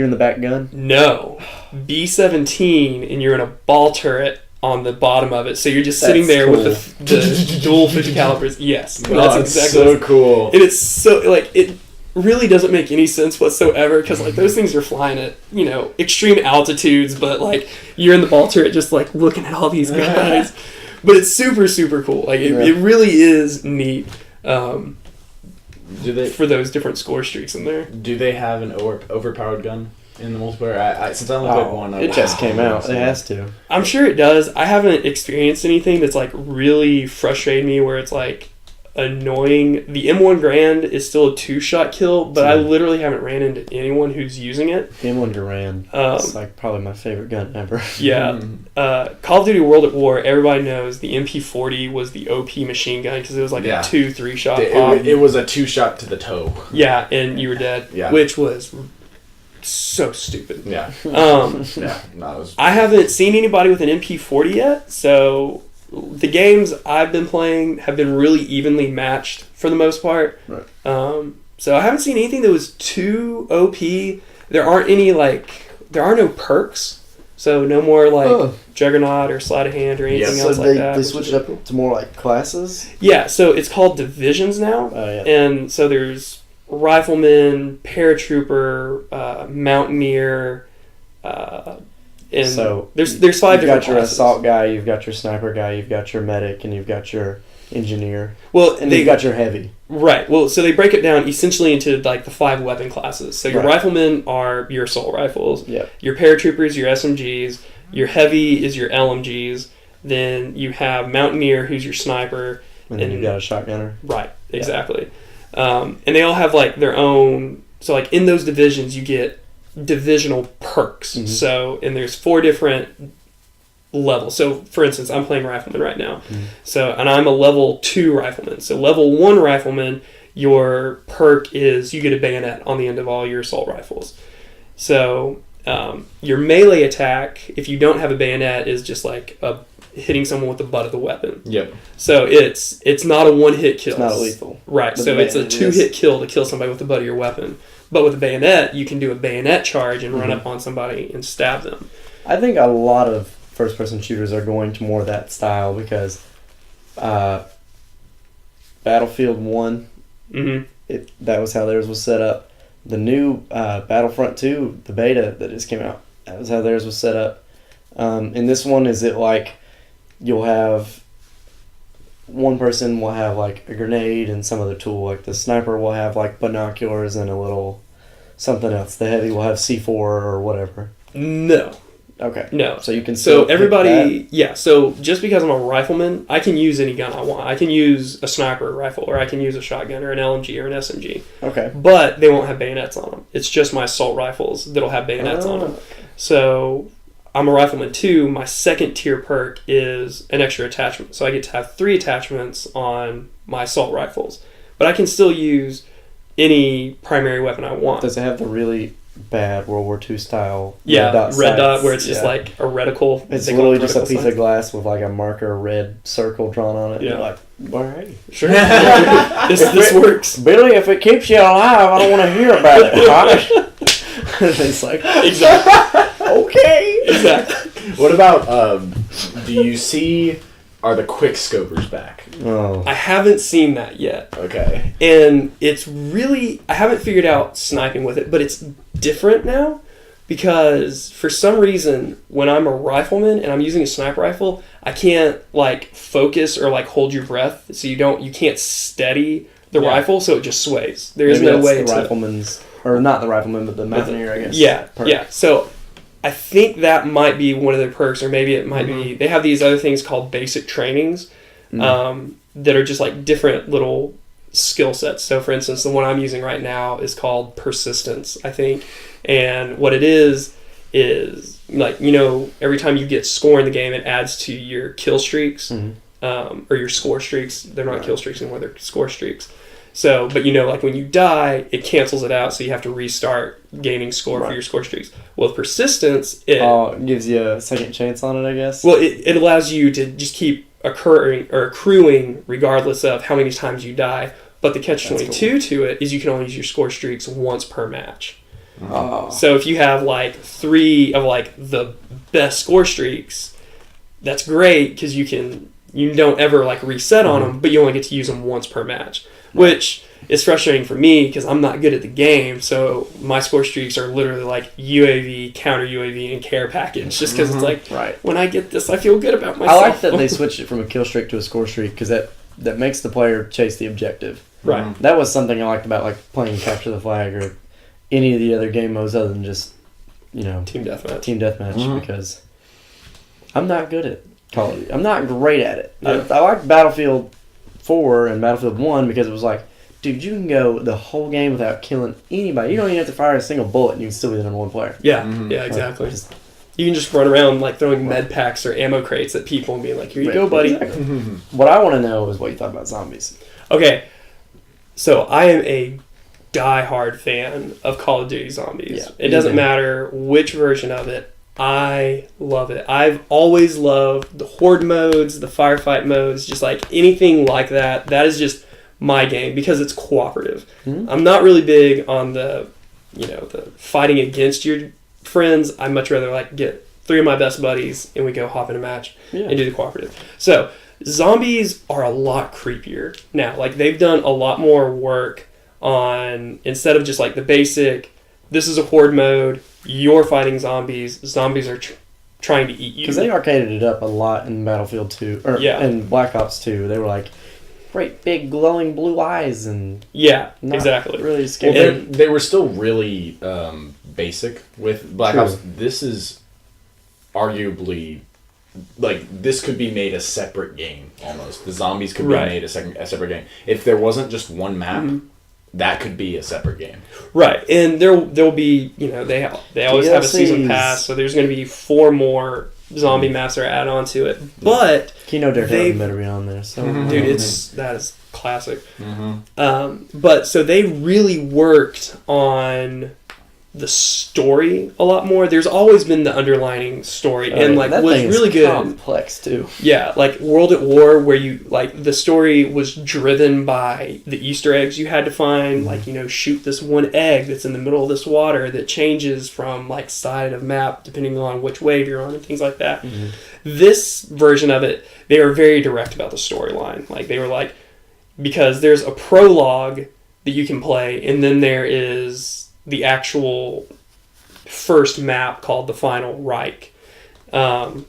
the back gun. No, B-17, and you're in a ball turret on the bottom of it, so you're just sitting there cool. with the dual 50 calibers. Yes, that's exactly so cool. And it's so like it really doesn't make any sense whatsoever because like those things are flying at extreme altitudes, but like you're in the ball turret just like looking at all these guys. But it's super, super cool. Like it really is neat. For those different score streaks in there? Do they have an overpowered gun in the multiplayer? Since I only played one, it just came out. It has to. I'm sure it does. I haven't experienced anything that's like really frustrated me where it's like annoying. The M1 Garand is still a 2-shot kill, but I literally haven't ran into anyone who's using it. M1 Garand. It's like probably my favorite gun ever. Yeah. Call of Duty World at War, everybody knows the MP40 was the OP machine gun because it was like a 2-3 shot pop. It was a 2-shot to the toe. Yeah, and you were dead. Yeah. Which was so stupid. Yeah. I haven't seen anybody with an MP40 yet, so the games I've been playing have been really evenly matched for the most part. Right. So I haven't seen anything that was too OP there aren't no perks. So no more like Juggernaut or Sleight of Hand or anything else like that. They switched it up to more like classes? Yeah, so it's called divisions now. Oh, yeah. And so there's Rifleman, Paratrooper, Mountaineer, and so there's 5 different classes. You've got your assault guy, you've got your sniper guy, you've got your medic, and you've got your engineer. Well, and you've got your heavy. Right. Well, so they break it down essentially into like the 5 weapon classes. So your riflemen are your assault rifles. Yep. Your paratroopers, your SMGs. Your heavy is your LMGs. Then you have Mountaineer, who's your sniper. And then you've got a shotgunner. Right. Exactly. And they all have like their own. So like in those divisions, you get divisional perks. Mm-hmm. So and there's 4 different level. So, for instance, I'm playing Rifleman right now. And I'm a level 2 Rifleman. So, level 1 Rifleman, your perk is you get a bayonet on the end of all your assault rifles. So, your melee attack, if you don't have a bayonet, is just like hitting someone with the butt of the weapon. Yep. So, it's not a one-hit kill. It's not lethal. Right. But so, it's a 2-hit kill to kill somebody with the butt of your weapon. But with a bayonet, you can do a bayonet charge and run up on somebody and stab them. I think a lot of first-person shooters are going to more that style because Battlefield 1, that was how theirs was set up. The new Battlefront 2, the beta that just came out, that was how theirs was set up. And this one, is it like you'll have one person will have like a grenade and some other tool, like the sniper will have like binoculars and a little something else. The heavy will have C4 or whatever. No. Okay. No. So you can So everybody, so just because I'm a rifleman, I can use any gun I want. I can use a sniper rifle, or I can use a shotgun, or an LMG, or an SMG. Okay. But they won't have bayonets on them. It's just my assault rifles that'll have bayonets on them. So I'm a rifleman too. My second tier perk is an extra attachment. So I get to have 3 attachments on my assault rifles. But I can still use any primary weapon I want. Does it have the really bad World War II style red dot sights? where it's just like a reticle. It's literally just a piece of glass with like a marker red circle drawn on it. Yeah. You're like, all right. Sure. this works. Billy, if it keeps you alive, I don't want to hear about it. It's like, exactly. Okay. Exactly. What about, do you see, are the quick scopers back? Oh. I haven't seen that yet. Okay. And it's really, I haven't figured out sniping with it, but it's different now because for some reason, when I'm a rifleman and I'm using a sniper rifle, I can't like focus or like hold your breath. So you can't steady the rifle, so it just sways. There is no way the rifleman's, or not the rifleman, but the mountaineer, I guess. Yeah. Perk. Yeah. So I think that might be one of their perks, or maybe it might be, they have these other things called basic trainings that are just like different little skill sets. So for instance, the one I'm using right now is called persistence, I think. And what it is like, every time you get score in the game, it adds to your kill streaks, or your score streaks. They're not kill streaks anymore, they're score streaks. So, but like when you die, it cancels it out, so you have to restart gaining score for your score streaks. Well, with persistence, it gives you a second chance on it, I guess. Well, it allows you to just keep accruing regardless of how many times you die. But the catch-22 to it is you can only use your score streaks once per match. Oh. So if you have like 3 of like the best score streaks, that's great because you don't ever like reset on them, but you only get to use them once per match. Which is frustrating for me because I'm not good at the game, so my score streaks are literally like UAV, counter UAV, and care package, just because it's like, when I get this, I feel good about myself. I like that they switched it from a kill streak to a score streak because that makes the player chase the objective. Right. That was something I liked about like playing Capture the Flag or any of the other game modes other than just, Team Deathmatch. Because I'm not good at Call of Duty. I'm not great at it. Yeah. I like Battlefield 4 and Battlefield 1 because it was like, dude, you can go the whole game without killing anybody. You don't even have to fire a single bullet and you can still be the number 1 player. Yeah, yeah, exactly. You can just run around like throwing med packs or ammo crates at people and being like, here you go, buddy. Exactly. What I want to know is what you thought about zombies. Okay, so I am a die-hard fan of Call of Duty Zombies. Yeah, it doesn't matter which version of it. I love it. I've always loved the horde modes, the firefight modes, just like anything like that. That is just my game because it's cooperative. I'm not really big on the the fighting against your friends, I'd much rather like get 3 of my best buddies and we go hop in a match and do the cooperative. So zombies are a lot creepier now. Like they've done a lot more work on, instead of just like the basic, this is a horde mode, you're fighting zombies are trying to eat you. Because they arcaded it up a lot in Battlefield 2, or in Black Ops 2. They were like, great big glowing blue eyes and exactly really scary. Well, they were still really basic with Black Ops. This is arguably like this could be made a separate game almost. The zombies could be made a separate game if there wasn't just one map. That could be a separate game, right? And there'll be they always have a season pass, so there's going to be 4 more zombie maps that are added on to it. But Kino Daredevil better be on there. So dude, that is classic. But so they really worked on the story a lot more. There's always been the underlining story, and like that was thing really is good. Complex too. Yeah, like World at War, where you like the story was driven by the Easter eggs you had to find. Like shoot this one egg that's in the middle of this water that changes from like side of map depending on which wave you're on and things like that. This version of it, they were very direct about the storyline. Like they were like, because there's a prologue that you can play, and then there is the actual first map called the Final Reich. And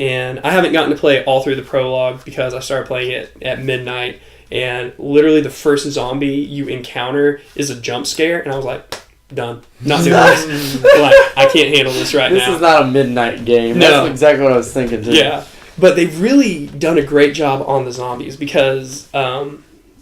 I haven't gotten to play all through the prologue because I started playing it at midnight, and literally the first zombie you encounter is a jump scare, and I was like, done. Not doing this. Like, I can't handle this now. This is not a midnight game. No. That's exactly what I was thinking too. Yeah. But they've really done a great job on the zombies because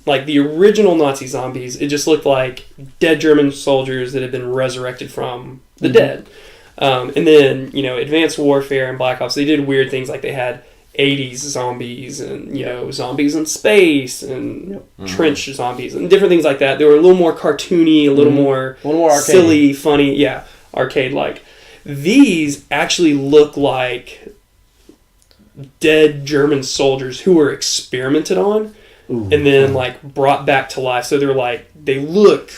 like the original Nazi zombies, it just looked like dead German soldiers that had been resurrected from the dead. And then, Advanced Warfare and Black Ops, they did weird things like they had 80s zombies and, zombies in space and trench zombies and different things like that. They were a little more cartoony, a little more silly, funny, arcade-like. These actually look like dead German soldiers who were experimented on. And then brought back to life. So they look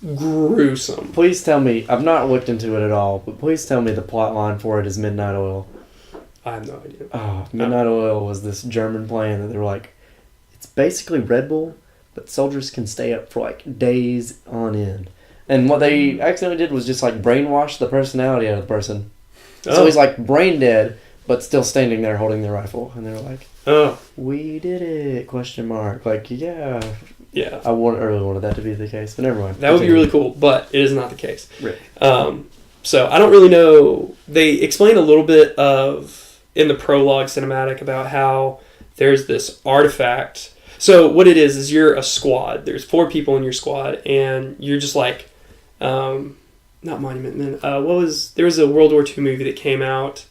gruesome. Please tell me, I've not looked into it at all, but please tell me the plot line for it is Midnight Oil. I have no idea. Oh, Midnight Oil was this German plan that they were like, it's basically Red Bull, but soldiers can stay up for days on end. And what they accidentally did was just brainwash the personality out of the person. So he's brain dead, but still standing there holding their rifle. And they're like, we did it, question mark. Yeah. I really wanted that to be the case, but never mind. That would be really cool, but it is not the case. Right. So I don't really know. They explain a little bit in the prologue cinematic about how there's this artifact. So what it is you're a squad. There's 4 people in your squad, and you're just not Monument Men. There was a World War II movie that came out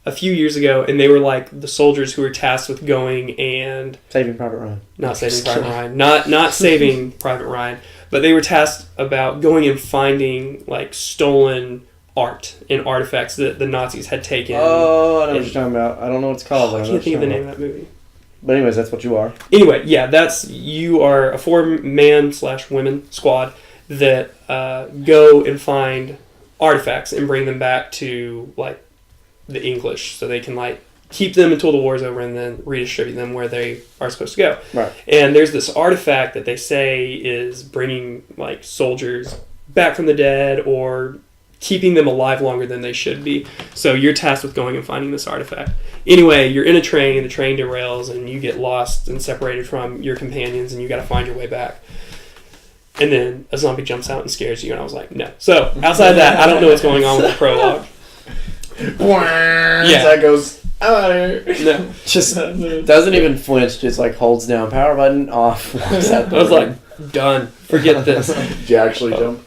a few years ago, and they were the soldiers who were tasked with going and Saving Private Ryan. Not Saving Private Ryan. Not Saving Private Ryan, but they were tasked about going and finding stolen art and artifacts that the Nazis had taken. Oh, I know what you're talking about. I don't know what it's called. I can't think of the name of that movie. But anyways, that's what you are. Anyway, you are a 4-man/women squad that go and find artifacts and bring them back to the English, so they can keep them until the war's over and then redistribute them where they are supposed to go. Right. And there's this artifact that they say is bringing soldiers back from the dead or keeping them alive longer than they should be. So you're tasked with going and finding this artifact. Anyway, you're in a train, and the train derails, and you get lost and separated from your companions, and you got to find your way back. And then a zombie jumps out and scares you, and I was like, no. So outside of that, I don't know what's going on with the prologue. That goes out of here. No, just doesn't even flinch. Just holds down power button off. I was done. Forget this. Did you actually jump?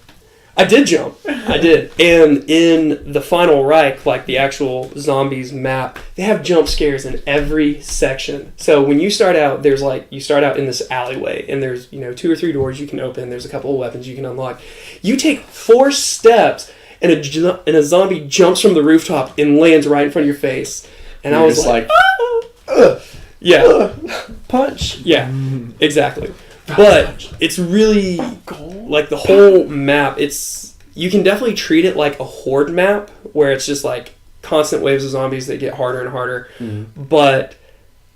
I did jump. I did. And in the Final Reich, the actual zombies map, they have jump scares in every section. So when you start out, there's you start out in this alleyway, and there's 2 or 3 doors you can open. There's a couple of weapons you can unlock. You take 4 steps, and a zombie jumps from the rooftop and lands right in front of your face. And I was punch. Yeah, exactly. But it's really like the whole map, you can definitely treat it like a horde map where it's just like constant waves of zombies that get harder and harder. But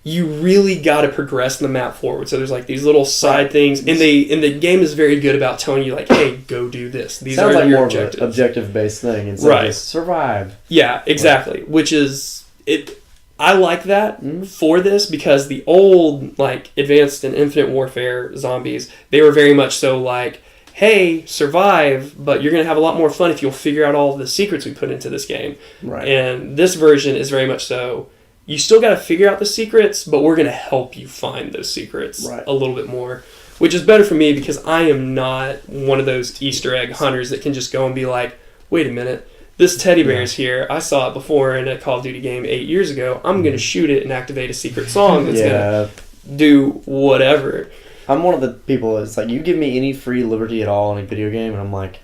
you really got to progress the map forward. So there's like these little side things, and the game is very good about telling you like, hey, go do this. These sounds are like your more objectives. of an objective-based thing instead of just survive. Yeah, exactly. Which is it. I like that for this because the old like Advanced and Infinite Warfare zombies, they were very much so like, hey, survive, but you're going to have a lot more fun if you'll figure out all of the secrets we put into this game. Right. And this version is very much so, you still got to figure out the secrets, but we're going to help you find those secrets a little bit more, which is better for me because I am not one of those Easter egg hunters that can just go and be like, wait a minute, this teddy bear is here. I saw it before in a Call of Duty game 8 years ago. I'm going to shoot it and activate a secret song that's going to do whatever. I'm one of the people that's like, you give me any free liberty at all in a video game, and I'm like,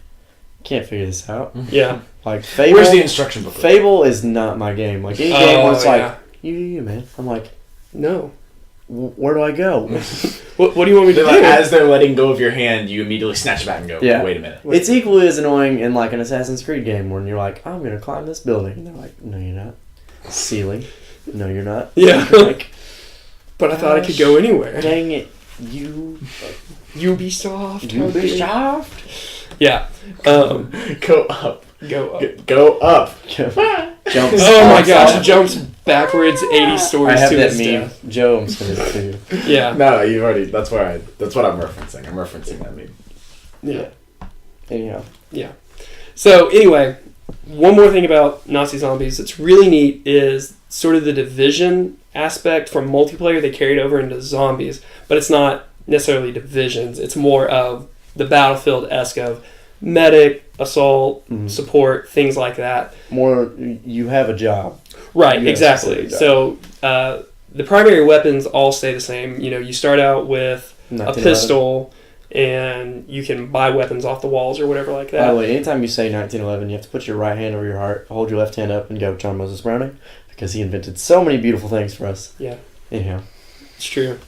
can't figure this out. Yeah. Like, Fable. Where's the instruction book? Fable is not my game. Like, any game where it's like, you, man. I'm like, no. Where do I go? What do you want me to do? Like, as they're letting go of your hand, you immediately snatch it back and go, wait a minute. It's equally as annoying in like an Assassin's Creed game when you're like, I'm going to climb this building. And they're like, no, you're not. Ceiling. No, you're not. Yeah. Like, but I thought I could go anywhere. Dang it. Ubisoft. Ubisoft. Yeah. Go up. Go up. Go up. Jumps. Oh my gosh! Jumps backwards 80 stories. I have to that his meme. death. Joe, I'm sending it to you. Yeah. No, you've already. That's what I'm referencing. I'm referencing that meme. Yeah. Anyhow. Yeah. So anyway, one more thing about Nazi zombies that's really neat is sort of the division aspect from multiplayer they carried over into zombies, but it's not necessarily divisions. It's more of the Battlefield-esque of medic, assault, support, things like that. More, you have a job. Right, exactly. So the primary weapons all stay the same. You know, you start out with a pistol, and you can buy weapons off the walls or whatever like that. By the way, anytime you say 1911, you have to put your right hand over your heart, hold your left hand up, and go John Moses Browning, because he invented so many beautiful things for us. Yeah. Anyhow. It's true.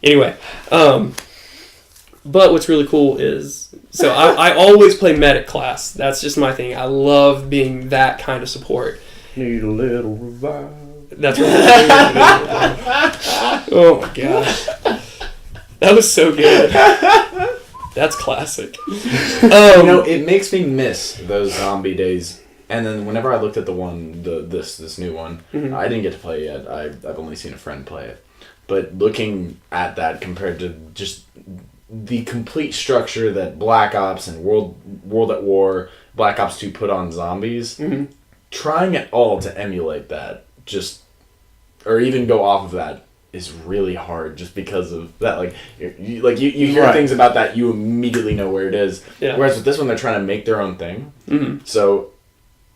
Anyway, but what's really cool is, so I always play medic class. That's just my thing. I love being that kind of support. Need a little revive. That's what oh my gosh. That was so good. That's classic. It makes me miss those zombie days. And then whenever I looked at this new one, I didn't get to play it yet. I've only seen a friend play it. But looking at that compared to just the complete structure that Black Ops and World at War, Black Ops 2 put on zombies, trying at all to emulate that, or even go off of that, is really hard just because of that. Like you hear things about that, you immediately know where it is. Yeah. Whereas with this one, they're trying to make their own thing. So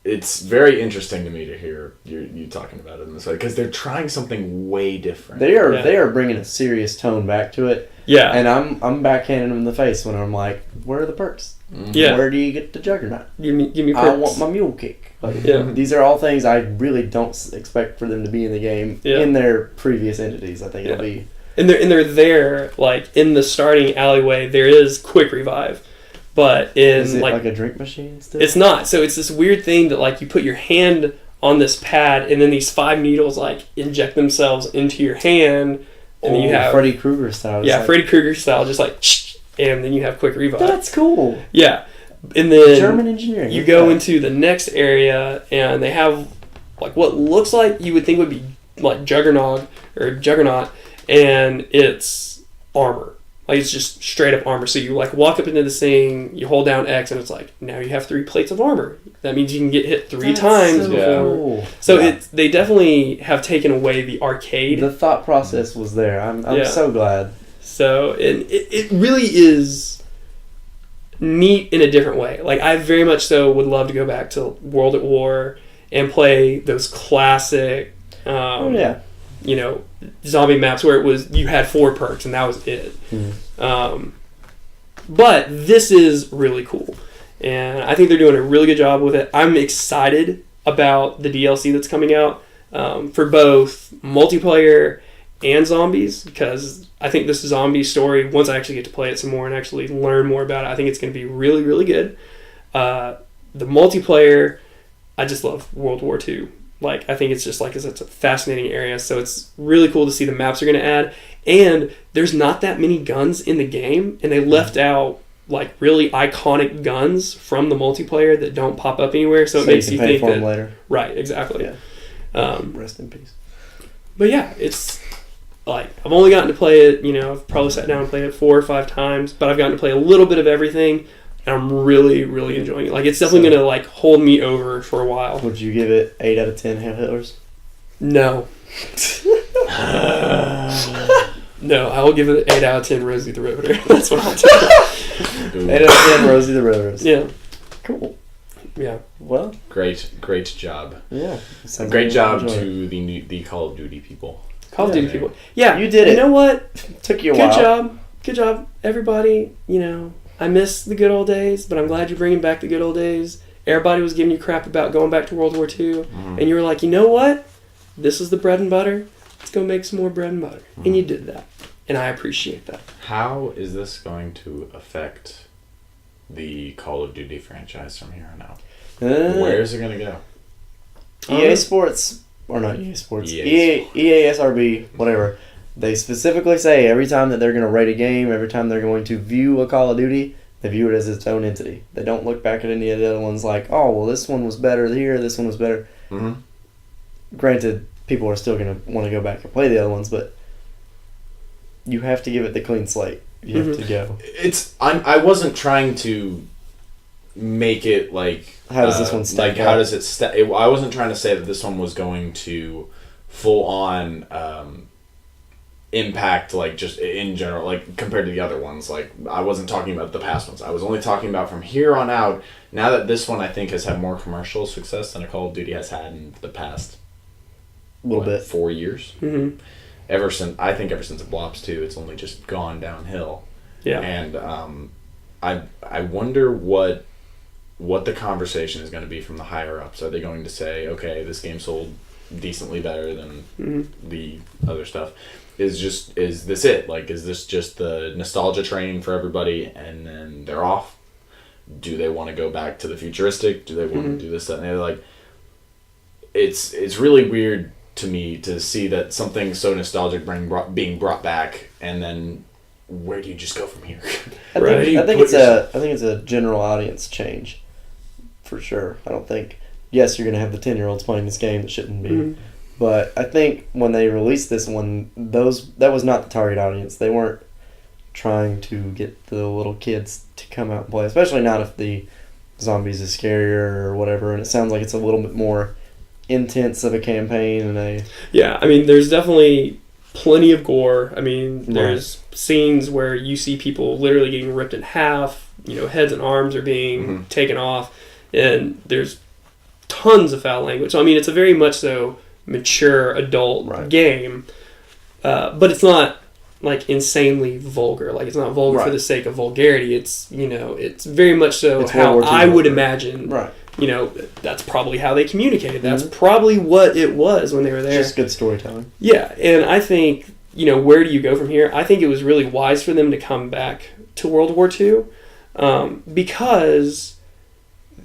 it's very interesting to me to hear you talking about it in this way, because they're trying something way different. They are bringing a serious tone back to it. Yeah. And I'm backhanding them in the face when I'm like, where are the perks? Yeah. Where do you get the Juggernaut? Give me perks. I want my mule kick. Like, these are all things I really don't expect for them to be in the game in their previous entities. I think it'll be. And they're there, like in the starting alleyway. There is quick revive, but is it like a drink machine still? It's not. So it's this weird thing that like you put your hand on this pad, and then these 5 needles like inject themselves into your hand, and then you have Freddy Krueger style. Yeah, Freddy Krueger style, just like, and then you have quick revive. That's cool. Yeah. And then German engineering. You go into the next area, and they have like what looks like you would think would be like Juggernaut, and it's armor. Like it's just straight up armor. So you like walk up into this thing, you hold down X, and it's like now you have 3 plates of armor. That means you can get hit 3 times before. Cool. So they definitely have taken away the arcade. The thought process was there. I'm so glad. So it really is neat in a different way. Like I very much so would love to go back to World at War and play those classic zombie maps where it was you had 4 perks and that was it. But this is really cool, and I think they're doing a really good job with it. I'm excited about the DLC that's coming out for both multiplayer and zombies, because I think this zombie story, once I actually get to play it some more and actually learn more about it, I think it's going to be really, really good. The multiplayer, I just love World War II. Like, I think it's just like, it's a fascinating area, so it's really cool to see the maps they're going to add. And there's not that many guns in the game, and they left out like really iconic guns from the multiplayer that don't pop up anywhere, so it makes you think that later. Right, exactly. Yeah. Rest in peace. But yeah, it's like, I've only gotten to play it, I've probably sat down and played it 4 or 5 times, but I've gotten to play a little bit of everything, and I'm really, really enjoying it. Like, it's definitely going to like hold me over for a while. Would you give it 8 out of 10 Hail Hitlers? No. No, I will give it 8 out of 10 Rosie the Riveter. That's what I'll do. 8 out of 10 Rosie the Riveters. Yeah. Cool. Yeah. Well. Great job. Yeah. Great job to the Call of Duty people. Call of Duty people. Yeah. You did it. You know what? Took you a while. Good job, everybody. I miss the good old days, but I'm glad you're bringing back the good old days. Everybody was giving you crap about going back to World War II, and you were like, you know what? This is the bread and butter. Let's go make some more bread and butter. And you did that. And I appreciate that. How is this going to affect the Call of Duty franchise from here on out? Where is it going to go? EA Sports, or not EA Sports, EA SRB, whatever. They specifically say every time that they're going to rate a game, every time they're going to view a Call of Duty, they view it as its own entity. They don't look back at any of the other ones like, oh, well, this one was better here, this one was better. Mm-hmm. Granted, people are still going to want to go back and play the other ones, but you have to give it the clean slate. You have to go. I wasn't trying to make it like... How does this one stack up? How does it I wasn't trying to say that this one was going to full on impact, like, just in general, like, compared to the other ones. Like, I wasn't talking about the past ones. I was only talking about from here on out, now that this one, I think, has had more commercial success than a Call of Duty has had in the past... little bit. 4 years? Mm-hmm. Ever since it Blops 2, it's only just gone downhill. Yeah. And I wonder what the conversation is going to be from the higher ups. Are they going to say, okay, this game sold decently better than the other stuff? Is this it? Like, is this just the nostalgia train for everybody and then they're off? Do they want to go back to the futuristic? Do they want to do this, that, and the other? Like, it's really weird to me to see that something so nostalgic being brought back, and then where do you just go from here? I think it's a general audience change, for sure. I don't think, yes, you're going to have the 10-year-olds playing this game that shouldn't be, but I think when they released this one, that was not the target audience. They weren't trying to get the little kids to come out and play, especially not if the zombies is scarier or whatever, and it sounds like it's a little bit more intense of a campaign. And there's definitely plenty of gore. I mean, there's scenes where you see people literally getting ripped in half, heads and arms are being taken off, and there's tons of foul language. So, I mean, it's a very much so mature adult game, but it's not like insanely vulgar. Like, it's not vulgar for the sake of vulgarity. It's, it's very much so how I would imagine. Right. That's probably how they communicated. That's probably what it was when they were there. Just good storytelling. Yeah, and I think, where do you go from here? I think it was really wise for them to come back to World War II, because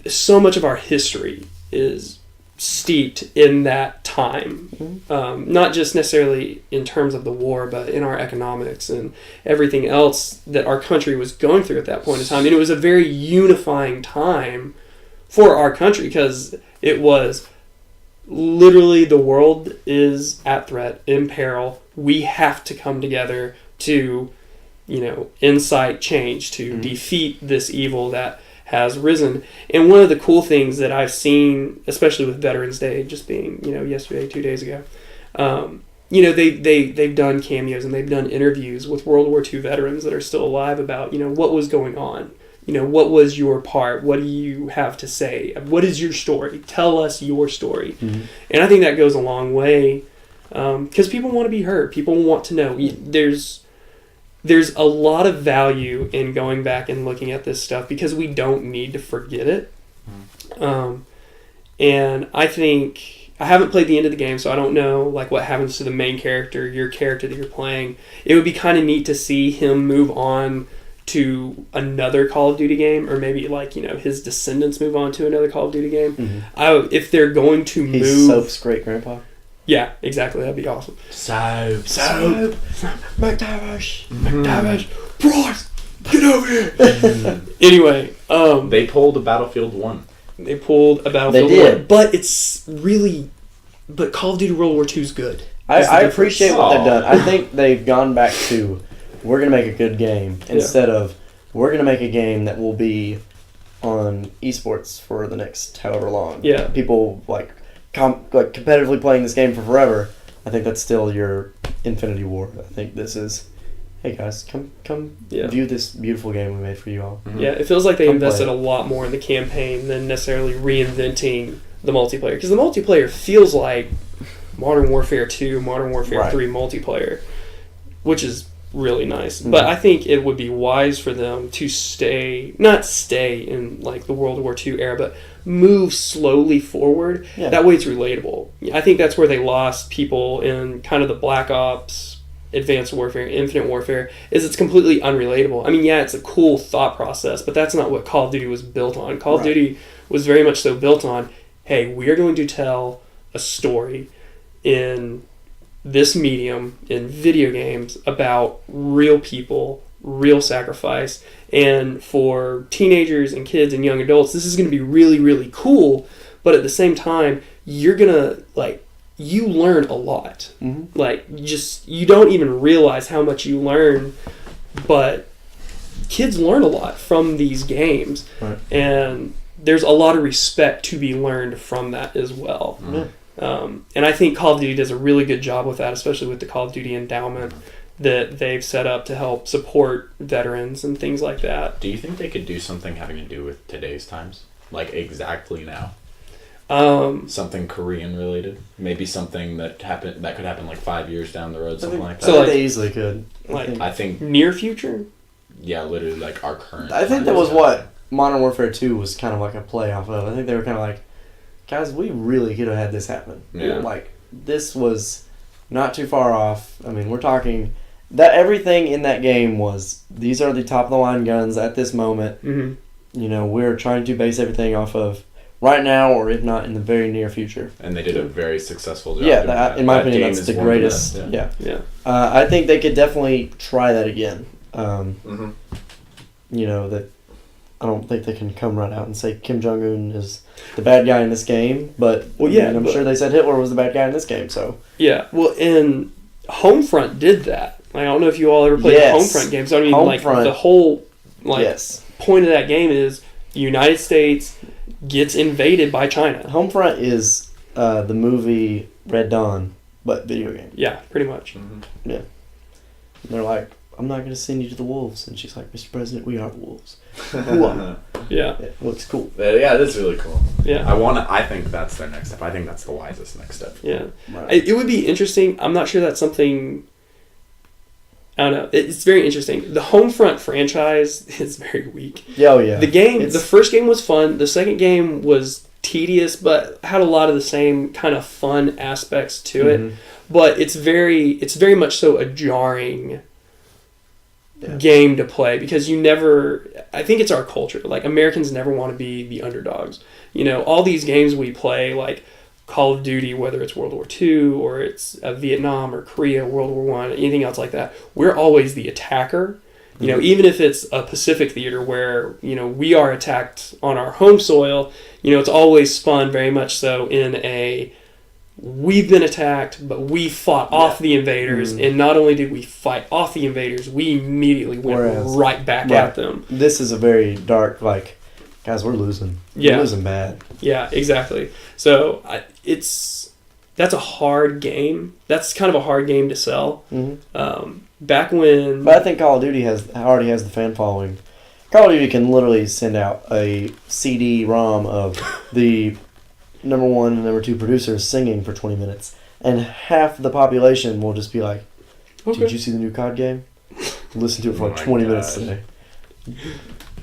so much of our history is steeped in that time. Not just necessarily in terms of the war, but in our economics and everything else that our country was going through at that point in time. And it was a very unifying time for our country, because it was literally the world is at threat, in peril. We have to come together to, incite change, to defeat this evil that has risen. And one of the cool things that I've seen, especially with Veterans Day just being, yesterday, 2 days ago, they've done cameos and they've done interviews with World War II veterans that are still alive about, what was going on. What was your part? What do you have to say? What is your story? Tell us your story. And I think that goes a long way, because people want to be heard. People want to know. There's a lot of value in going back and looking at this stuff, because we don't need to forget it. And I think I haven't played the end of the game, so I don't know like what happens to the main character, your character that you're playing. It would be kind of neat to see him move on to another Call of Duty game, or maybe like, you know, his descendants move on to another Call of Duty game. Mm-hmm. If they're going to He's move, Soap's great grandpa. yeah, exactly, that'd be awesome. Soap. McTavish. McTavish, Bryce, get over here. Anyway, They pulled a Battlefield 1. they pulled a Battlefield They did. 1, but it's really, but Call of Duty World War II is good. I appreciate what they've done. I think they've gone back to, we're going to make a good game instead of, we're going to make a game that will be on esports for the next however long. Yeah. People like competitively playing this game for forever. I think that's still your Infinity War. I think this is, hey guys, come view this beautiful game we made for you all. Mm-hmm. Yeah, it feels like they Come invested play a lot more in the campaign than necessarily reinventing the multiplayer. Because the multiplayer feels like Modern Warfare 2, Modern Warfare 3 multiplayer, which is really nice. Mm-hmm. But I think it would be wise for them to not stay in like the World War II era, but move slowly forward. Yeah. That way it's relatable. I think that's where they lost people in kind of the Black Ops, Advanced Warfare, Infinite Warfare, is it's completely unrelatable. I mean, yeah, it's a cool thought process, but that's not what Call of Duty was built on. Call of Duty was very much so built on, hey, we are going to tell a story in this medium, in video games, about real people, real sacrifice, and for teenagers and kids and young adults, this is going to be really, really cool, but at the same time, you're going to, like, you learn a lot. Mm-hmm. Like, you don't even realize how much you learn, but kids learn a lot from these games, and there's a lot of respect to be learned from that as well. Mm-hmm. And I think Call of Duty does a really good job with that, especially with the Call of Duty endowment that they've set up to help support veterans and things like that. Do you think they could do something having to do with today's times? Like exactly now? Something Korean related? Maybe something that could happen like 5 years down the road, something like that? So, like, they easily could. I think near future? yeah, literally like our current. I think that was what Modern Warfare 2 was kind of like a play off of. I think they were kind of like, guys, we really could have had this happen. Yeah. Like, this was not too far off. I mean, we're talking that everything in that game was, these are the top of the line guns at this moment. Mm-hmm. You know, we're trying to base everything off of right now, or if not in the very near future. And they did a very successful job. Yeah, in my opinion, game that's is the one of greatest. best, Yeah. I think they could definitely try that again. You know, that I don't think they can come right out and say Kim Jong-un is the bad guy in this game, but I'm sure they said Hitler was the bad guy in this game, so. Yeah, well, and Homefront did that. Like, I don't know if you all ever played the Homefront games. I mean, Homefront, the whole point of that game is the United States gets invaded by China. Homefront is the movie Red Dawn, but video game. Yeah, pretty much. Mm-hmm. Yeah. And they're like, I'm not going to send you to the wolves. And she's like, Mr. President, we are the wolves. Yeah. It looks cool. Yeah, that's really cool. Yeah. I think that's their next step. I think that's the wisest next step. Yeah. Right. It would be interesting. I'm not sure that's something... I don't know. It's very interesting. The Homefront franchise is very weak. Oh, yeah. The first game was fun. The second game was tedious, but had a lot of the same kind of fun aspects to it. But it's very much so a jarring game to play, because I think it's our culture. Like, Americans never want to be the underdogs. You know, all these games we play, like Call of Duty, whether it's World War II or it's Vietnam or Korea, World War I, anything else like that, we're always the attacker. You know, even if it's a Pacific theater where, you know, we are attacked on our home soil, you know, it's always spun very much so in a, we've been attacked, but we fought off the invaders, and not only did we fight off the invaders, we immediately went right back at them. This is a very dark, like, guys, we're losing. We're losing bad. Yeah, exactly. So that's a hard game. That's kind of a hard game to sell. Back when... But I think Call of Duty already has the fan following. Call of Duty can literally send out a CD-ROM of the number 1 and number 2 producers singing for 20 minutes, and half the population will just be like, did you see the new COD game? Listen to it for like 20 minutes today.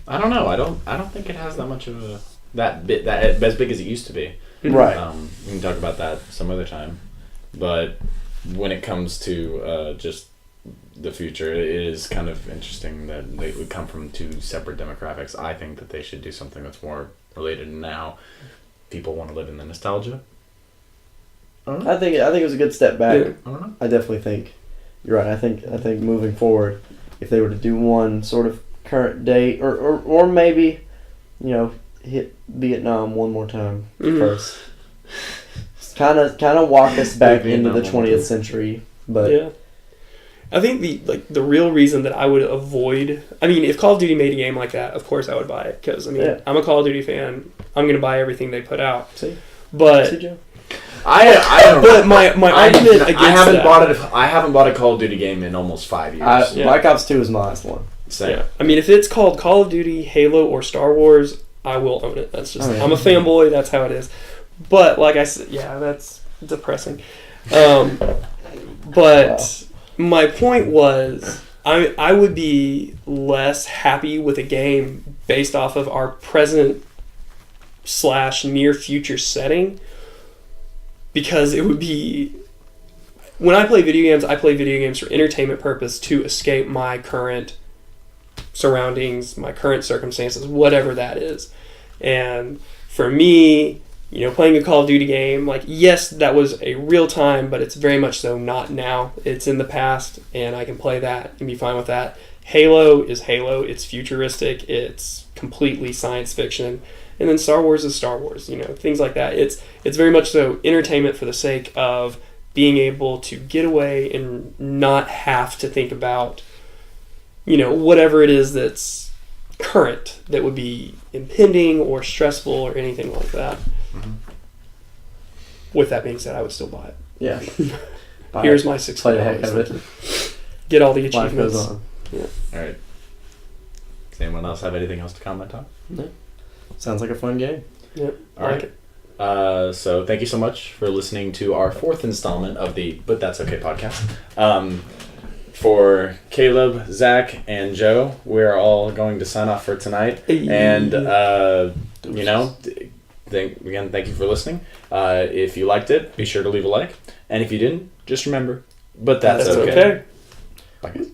I don't know. I don't think it has that much of that as big as it used to be. Right. We can talk about that some other time. But when it comes to just the future, it is kind of interesting that they would come from two separate demographics. I think that they should do something that's more related now. People want to live in the nostalgia. I think it was a good step back. Yeah. I don't know. I definitely think you're right. I think moving forward, if they were to do one sort of current date, or maybe, hit Vietnam one more time first. Kind of walk us back into the 20th century, but yeah. I think the real reason that I would avoid, I mean, if Call of Duty made a game like that, of course I would buy it, because I'm a Call of Duty fan. I'm gonna buy everything they put out. See, Joe? I don't know. But my argument against I haven't bought a Call of Duty game in almost 5 years. Black Ops 2 is my last one. Same. Yeah. I mean, if it's called Call of Duty, Halo, or Star Wars, I will own it. That's just I'm a fanboy. That's how it is. But like I said, yeah, that's depressing. But my point was, I would be less happy with a game based off of our present / near future setting, because it would be, when I play video games for entertainment purpose, to escape my current surroundings, my current circumstances, whatever that is. And for me, playing a Call of Duty game, like, yes, that was a real time, but it's very much so not now. It's in the past, and I can play that and be fine with that. Halo is Halo. It's futuristic. It's completely science fiction. And then Star Wars is Star Wars, things like that. It's very much so entertainment for the sake of being able to get away and not have to think about, whatever it is that's current that would be impending or stressful or anything like that. Mm-hmm. With that being said, I would still buy it. Yeah. Here's my $60. Play the heck out of it. Get all the achievements. Life goes on. Yeah. All right. Does anyone else have anything else to comment on? No. Sounds like a fun game. Yep. All right. So thank you so much for listening to our 4th installment of the But That's Okay podcast. For Caleb, Zach, and Joe, we're all going to sign off for tonight. And, thank you for listening. If you liked it, be sure to leave a like. And if you didn't, just remember, but that's okay. Okay. Bye, guys.